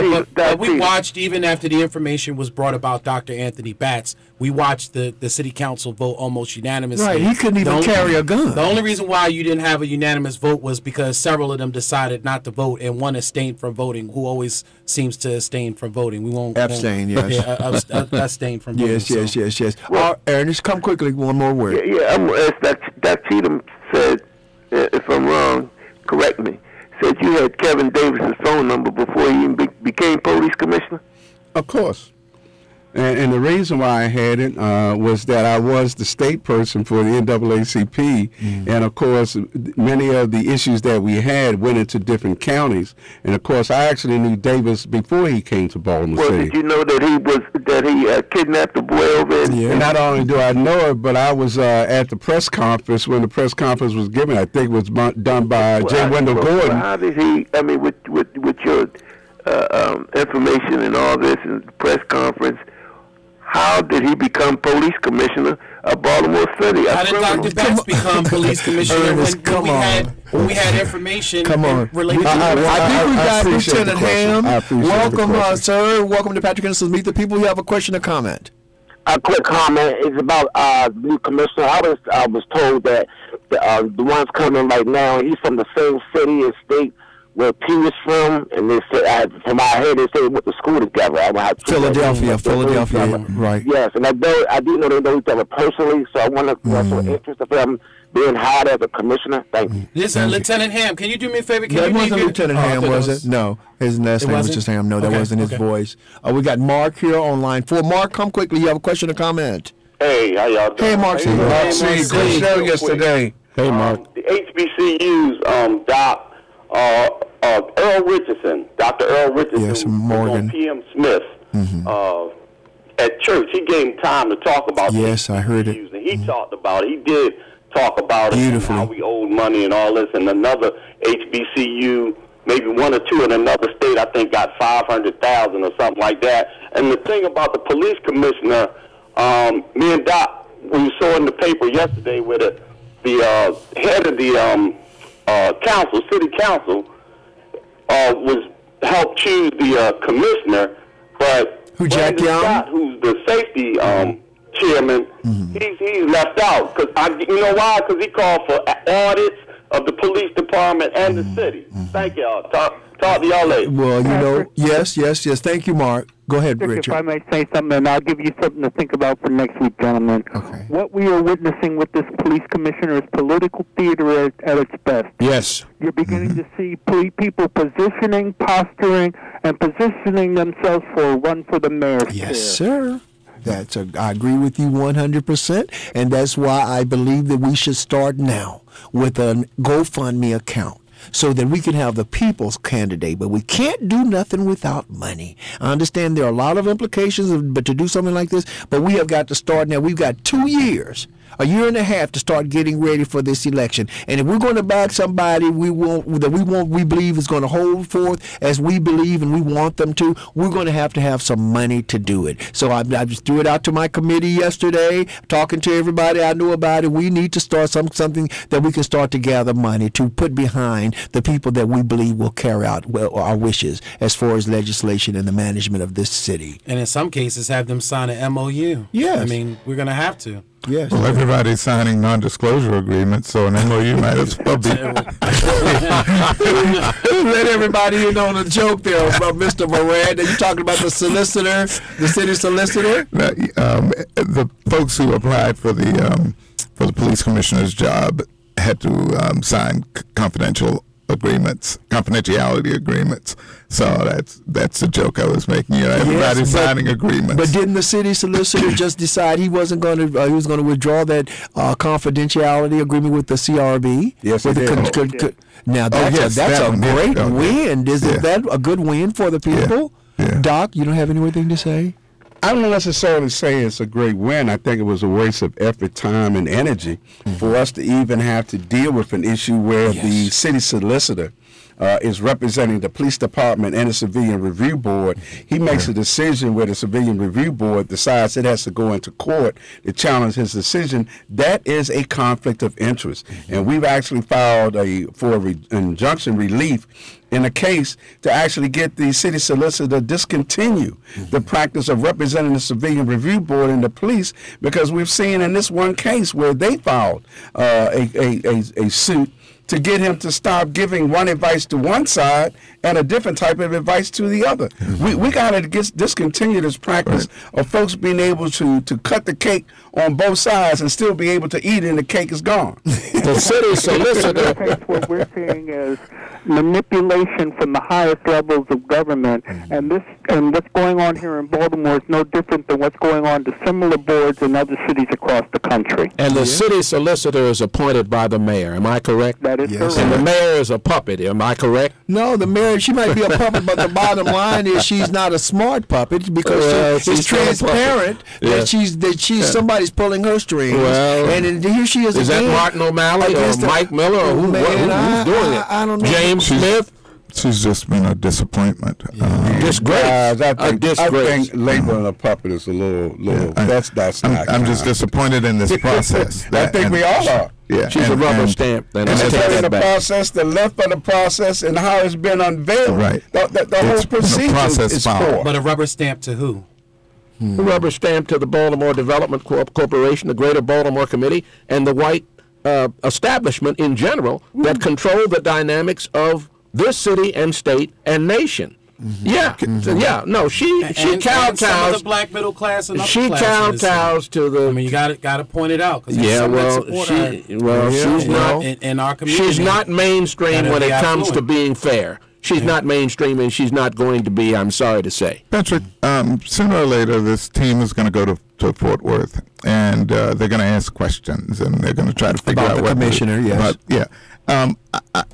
we watched, even after the information was brought about Dr. Anthony Batts, we watched the city council vote almost unanimously. Right, he couldn't even carry a gun. The only reason why you didn't have a unanimous vote was because several of them decided not to vote, and one abstained from voting, who always seems to abstain from voting. We won't abstain, yes. Abstain from voting. Yes. Well, Ernest, come quickly, one more word. I'm going to ask Dr. Cheatham said, if I'm wrong, correct me, said you had Kevin Davis's phone number before he even became police commissioner? Of course. And the reason why I had it was that I was the state person for the NAACP, and of course many of the issues that we had went into different counties. And of course I actually knew Davis before he came to Baltimore City. Did you know that he kidnapped the boy over in? Yeah. Not only do I know it, but I was at the press conference when the press conference was given. I think it was done by J. Wendell Gordon. How did he? I mean, with your information and all this and the press conference. How did he become police commissioner of Baltimore City? How did Dr. Batts become police commissioner when we had information related to I think we got Lieutenant Ham. Welcome, sir. Welcome to Patrick Henderson's Meet the People. You have a question or comment? A quick comment is about the new commissioner. I was told that the ones coming right now, he's from the same city and state where P was from, and they said, from my head, they said we went to school together. Philadelphia, right. Yes, and I do know they know each other personally, so I wonder if that's an interest of him being hired as a commissioner. Thank you. Listen, Lieutenant Ham, can you do me a favor? That wasn't Lieutenant Ham, was it? No, his last name was just Ham. No, that wasn't his voice. We got Mark here on line 4. Mark, come quickly. You have a question or comment? Hey, how y'all doing? Hey, Mark. Great show yesterday. Hey, Mark. The HBCU's Doc. Earl Richardson, Dr. Earl Richardson, yes, Morgan. on PM Smith at church. He gave him time to talk about I heard it. And he talked about it. He did talk about it and how we owed money and all this. And another HBCU, maybe one or two in another state, I think got $500,000 or something like that. And the thing about the police commissioner, me and Doc, we saw in the paper yesterday where the head of the city council was helped choose the commissioner, but Jack Young, Scott, who's the safety chairman, he's left out. You know why? Because he called for audits of the police department and the city. Thank y'all. Talk to y'all later. Well, yes. Thank you, Mark. Go ahead, Richard. If I may say something, and I'll give you something to think about for next week, gentlemen. Okay. What we are witnessing with this police commissioner is political theater at its best. Yes. You're beginning to see people posturing, and positioning themselves for a run for the mayor's chair. Yes, sir. I agree with you 100%, and that's why I believe that we should start now with a GoFundMe account, so that we can have the people's candidate. But we can't do nothing without money. I understand there are a lot of implications, but to do something like this, but we have got to start now. We've got 2 years, a year and a half to start getting ready for this election. And if we're going to back somebody we believe is going to hold forth as we believe and we want them to, we're going to have some money to do it. So I just threw it out to my committee yesterday, talking to everybody I knew about it. We need to start something that we can start to gather money to put behind the people that we believe will carry out our wishes as far as legislation and the management of this city. And in some cases, have them sign an MOU. Yes. I mean, we're going to have to. Yes. Well, everybody's signing non-disclosure agreements, so an MOU might as well be. Let everybody in on a joke there about Mr. Moran. Are you talking about the solicitor, the city solicitor? The folks who applied for the police commissioner's job had to sign confidentiality agreements. So that's the joke I was making. Everybody's signing agreements. But didn't the city solicitor just decide he wasn't going to? He was going to withdraw that confidentiality agreement with the CRB. Yes, he did. Now that's a great win. Isn't that a good win for the people? Yeah. Doc, you don't have anything to say? I don't necessarily say it's a great win. I think it was a waste of effort, time, and energy for us to even have to deal with an issue where the city solicitor is representing the police department and the civilian review board. He makes a decision where the civilian review board decides it has to go into court to challenge his decision. That is a conflict of interest. And we've actually filed for injunction relief in a case to actually get the city solicitor to discontinue the practice of representing the civilian review board and the police, because we've seen in this one case where they filed a suit to get him to stop giving one advice to one side and a different type of advice to the other. We got to discontinue this practice of folks being able to cut the cake on both sides and still be able to eat it and the cake is gone. The city solicitor. What we're seeing is manipulation from the highest levels of government, and what's going on here in Baltimore is no different than what's going on to similar boards in other cities across the country. And the city solicitor is appointed by the mayor. Am I correct? That is correct. And the mayor is a puppet. Am I correct? No, the mayor, she might be a puppet, but the bottom line is she's not a smart puppet, because it's transparent that she's somebody's pulling her strings. Well, and here she is. Is that Martin O'Malley or Mike Miller or who's doing it? I don't know. James Smith? She's just been a disappointment. Disgrace. I think labeling a puppet is a little that's not. I'm just disappointed in this process. I think we all are. Yeah, she's a rubber stamp. And the process, the length of the process, and how it's been unveiled. Right. The whole procedure is poor. But a rubber stamp to who? A rubber stamp to the Baltimore Development Corporation, the Greater Baltimore Committee, and the white establishment in general that control the dynamics of this city and state and nation. Yeah, no, she kowtows. Some of the black middle class and she kowtows to the. I mean, you got to point it out. She's not in our community. She's not mainstream when it comes to being fair. She's not mainstream, and she's not going to be, I'm sorry to say. Patrick, sooner or later, this team is going to go to Fort Worth, and they're going to ask questions, and they're going to try to figure out the what commissioner, yes. And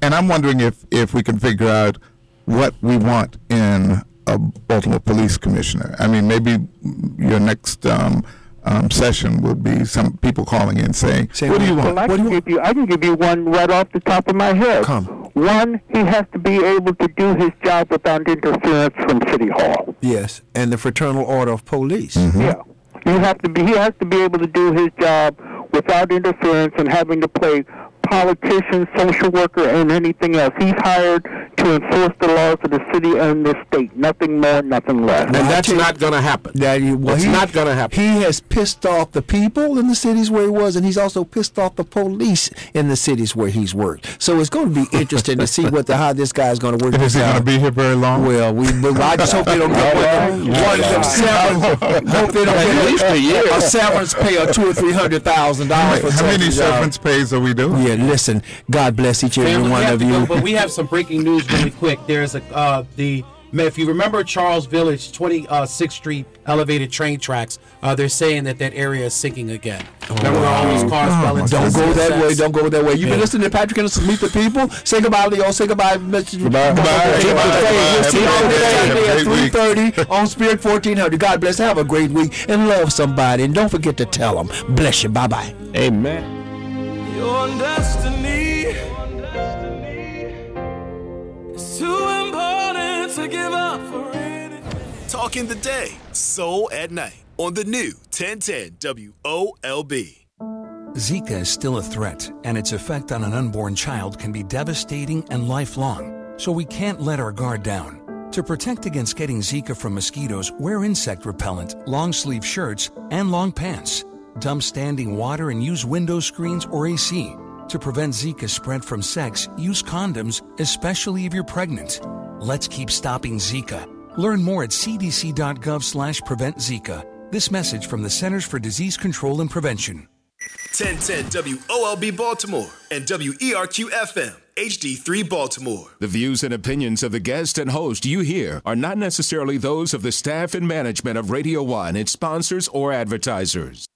I'm wondering if we can figure out what we want in a Baltimore police commissioner. I mean, maybe your next session would be some people calling in saying, what do you want? Well, I can give you one right off the top of my head. One, he has to be able to do his job without interference from City Hall. Yes, and the Fraternal Order of Police. Yeah. He has to be able to do his job without interference and having to play politician, social worker, and anything else. He's hired to to enforce the laws of the city and the state. Nothing more, nothing less. And that's not going to happen. It's not going to happen. He has pissed off the people in the cities where he was, and he's also pissed off the police in the cities where he's worked. So it's going to be interesting to see how this guy's going to work. Is he going to be here very long? Well, I just hope they don't get one of them severance. Hope they don't get at least a year. A severance pay of $200,000 or $300,000. How many severance pays are we doing? Yeah, listen. God bless each and every one of you. But we have some breaking news really quick. There's if you remember Charles Village, 26th Street elevated train tracks, they're saying that area is sinking again. Remember where all those cars fell into? Don't go that way. Don't go that way. You've been listening to Patrick Henderson, Meet the People. Say goodbye, Leo. Say goodbye. We'll see you all today at 3:30 on Spirit 1400. God bless. Have a great week and love somebody. And don't forget to tell them. Bless you. Bye-bye. Amen. Your destiny is too important to give up for anything. Talking the day, soul at night on the new 1010 WOLB. Zika is still a threat, and its effect on an unborn child can be devastating and lifelong, so we can't let our guard down. To protect against getting Zika from mosquitoes, wear insect repellent, long-sleeve shirts, and long pants. Dump standing water and use window screens or AC. To prevent Zika spread from sex, use condoms, especially if you're pregnant. Let's keep stopping Zika. Learn more at cdc.gov/prevent Zika. This message from the Centers for Disease Control and Prevention. 1010 WOLB Baltimore and WERQ-FM HD3 Baltimore. The views and opinions of the guest and host you hear are not necessarily those of the staff and management of Radio 1, its sponsors, or advertisers.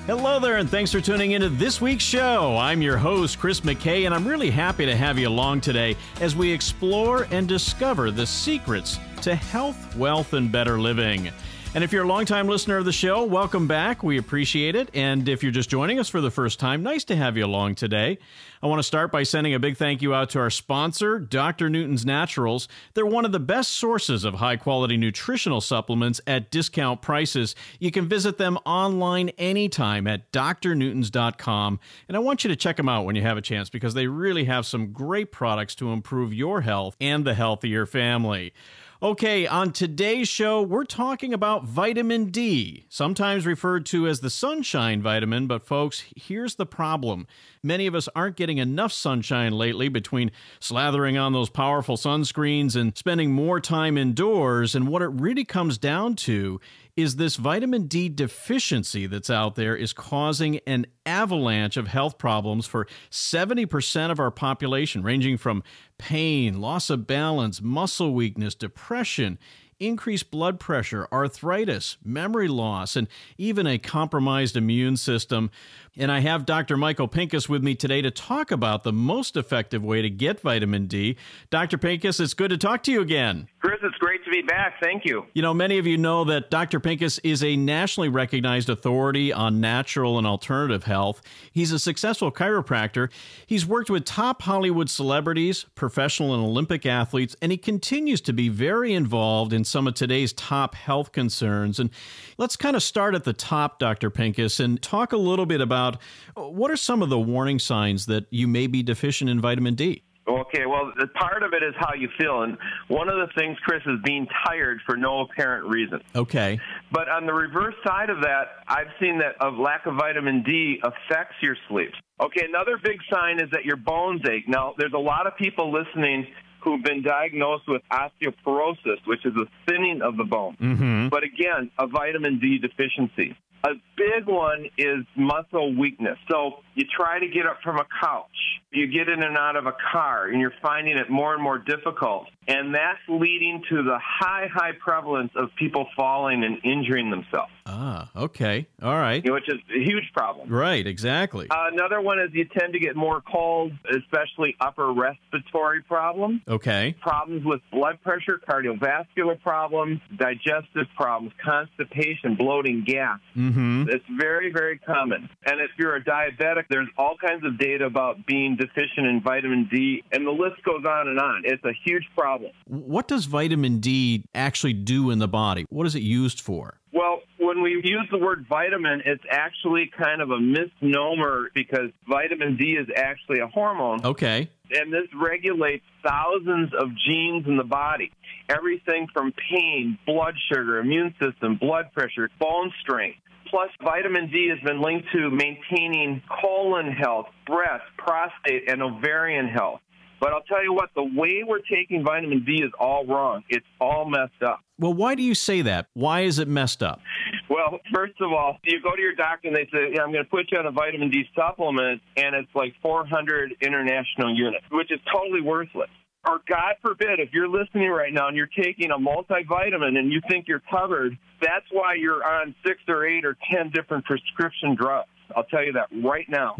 Hello there, and thanks for tuning into this week's show. I'm your host, Chris McKay, and I'm really happy to have you along today as we explore and discover the secrets to health, wealth, and better living. And if you're a longtime listener of the show, welcome back. We appreciate it. And if you're just joining us for the first time, nice to have you along today. I want to start by sending a big thank you out to our sponsor, Dr. Newton's Naturals. They're one of the best sources of high-quality nutritional supplements at discount prices. You can visit them online anytime at drnewtons.com. And I want you to check them out when you have a chance because they really have some great products to improve your health and the health of your family. Okay, on today's show, we're talking about vitamin D, sometimes referred to as the sunshine vitamin, but folks, here's the problem. Many of us aren't getting enough sunshine lately between slathering on those powerful sunscreens and spending more time indoors, and what it really comes down to is this vitamin D deficiency that's out there is causing an avalanche of health problems for 70% of our population, ranging from pain, loss of balance, muscle weakness, depression, increased blood pressure, arthritis, memory loss, and even a compromised immune system. And I have Dr. Michael Pincus with me today to talk about the most effective way to get vitamin D. Dr. Pincus, it's good to talk to you again. Chris, it's great to be back. Thank you. You know, many of you know that Dr. Pincus is a nationally recognized authority on natural and alternative health. He's a successful chiropractor. He's worked with top Hollywood celebrities, professional and Olympic athletes, and he continues to be very involved in some of today's top health concerns. And let's kind of start at the top, Dr. Pincus, and talk a little bit about what are some of the warning signs that you may be deficient in vitamin D? Okay, well, part of it is how you feel. And one of the things, Chris, is being tired for no apparent reason. Okay. But on the reverse side of that, I've seen that a lack of vitamin D affects your sleep. Okay, another big sign is that your bones ache. Now, there's a lot of people listening who've been diagnosed with osteoporosis, which is a thinning of the bone. Mm-hmm. But again, a vitamin D deficiency. A big one is muscle weakness. So you try to get up from a couch, you get in and out of a car, and you're finding it more and more difficult. And that's leading to the high prevalence of people falling and injuring themselves. Ah, okay. All right. Which is a huge problem. Right, exactly. Another one is you tend to get more colds, especially upper respiratory problems. Okay. Problems with blood pressure, cardiovascular problems, digestive problems, constipation, bloating, gas. Mm-hmm. It's very, very common. And if you're a diabetic, there's all kinds of data about being deficient in vitamin D, and the list goes on and on. It's a huge problem. What does vitamin D actually do in the body? What is it used for? Well, when we use the word vitamin, it's actually kind of a misnomer because vitamin D is actually a hormone. Okay. And this regulates thousands of genes in the body. Everything from pain, blood sugar, immune system, blood pressure, bone strength. Plus, vitamin D has been linked to maintaining colon health, breast, prostate, and ovarian health. But I'll tell you what, the way we're taking vitamin D is all wrong. It's all messed up. Well, why do you say that? Why is it messed up? Well, first of all, you go to your doctor and they say, yeah, I'm going to put you on a vitamin D supplement, and it's like 400 international units, which is totally worthless. Or God forbid, if you're listening right now and you're taking a multivitamin and you think you're covered, that's why you're on 6 or 8 or 10 different prescription drugs. I'll tell you that right now,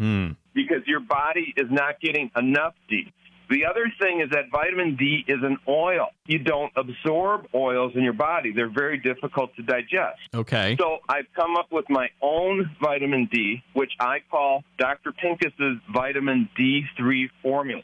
because your body is not getting enough D. The other thing is that vitamin D is an oil. You don't absorb oils in your body. They're very difficult to digest. Okay. So I've come up with my own vitamin D, which I call Dr. Pincus's vitamin D3 formula.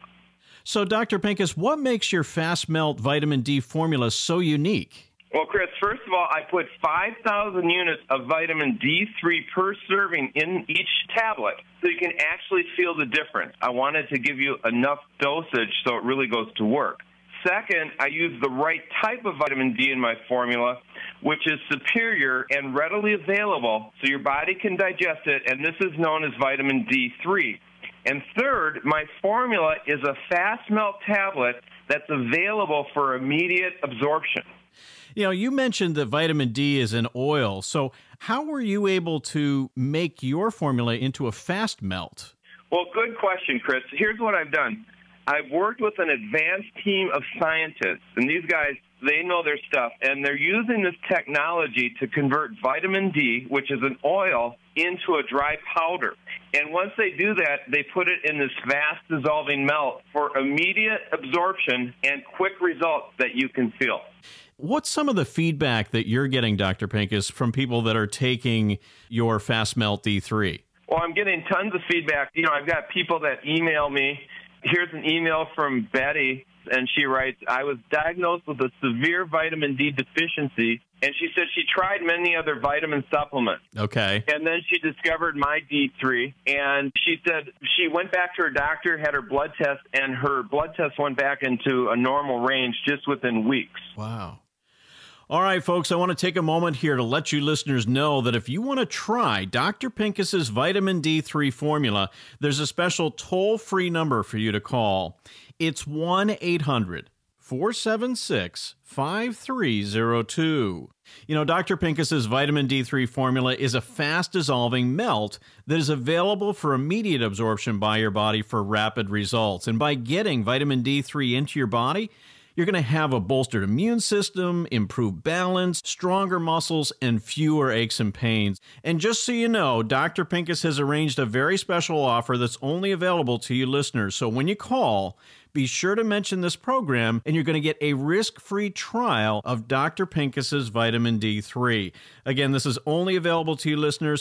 So, Dr. Pincus, what makes your fast melt vitamin D formula so unique? Well, Chris, first of all, I put 5,000 units of vitamin D3 per serving in each tablet so you can actually feel the difference. I wanted to give you enough dosage so it really goes to work. Second, I use the right type of vitamin D in my formula, which is superior and readily available so your body can digest it, and this is known as vitamin D3. And third, my formula is a fast melt tablet that's available for immediate absorption. You know, you mentioned that vitamin D is an oil. So how were you able to make your formula into a fast melt? Well, good question, Chris. Here's what I've done. I've worked with an advanced team of scientists, and these guys, they know their stuff, and they're using this technology to convert vitamin D, which is an oil, into a dry powder. And once they do that, they put it in this fast dissolving melt for immediate absorption and quick results that you can feel. What's some of the feedback that you're getting, Dr. Pincus, from people that are taking your Fast Melt D3? Well, I'm getting tons of feedback. You know, I've got people that email me. Here's an email from Betty, and she writes, I was diagnosed with a severe vitamin D deficiency, and she said she tried many other vitamin supplements. Okay. And then she discovered my D3, and she said she went back to her doctor, had her blood test, and her blood test went back into a normal range just within weeks. Wow. All right, folks, I want to take a moment here to let you listeners know that if you want to try Dr. Pincus's vitamin D3 formula, there's a special toll-free number for you to call. It's 1-800-476-5302. You know, Dr. Pincus's vitamin D3 formula is a fast-dissolving melt that is available for immediate absorption by your body for rapid results. And by getting vitamin D3 into your body, you're going to have a bolstered immune system, improved balance, stronger muscles, and fewer aches and pains. And just so you know, Dr. Pincus has arranged a very special offer that's only available to you listeners. So when you call, be sure to mention this program, and you're going to get a risk-free trial of Dr. Pincus's vitamin D3. Again, this is only available to you listeners.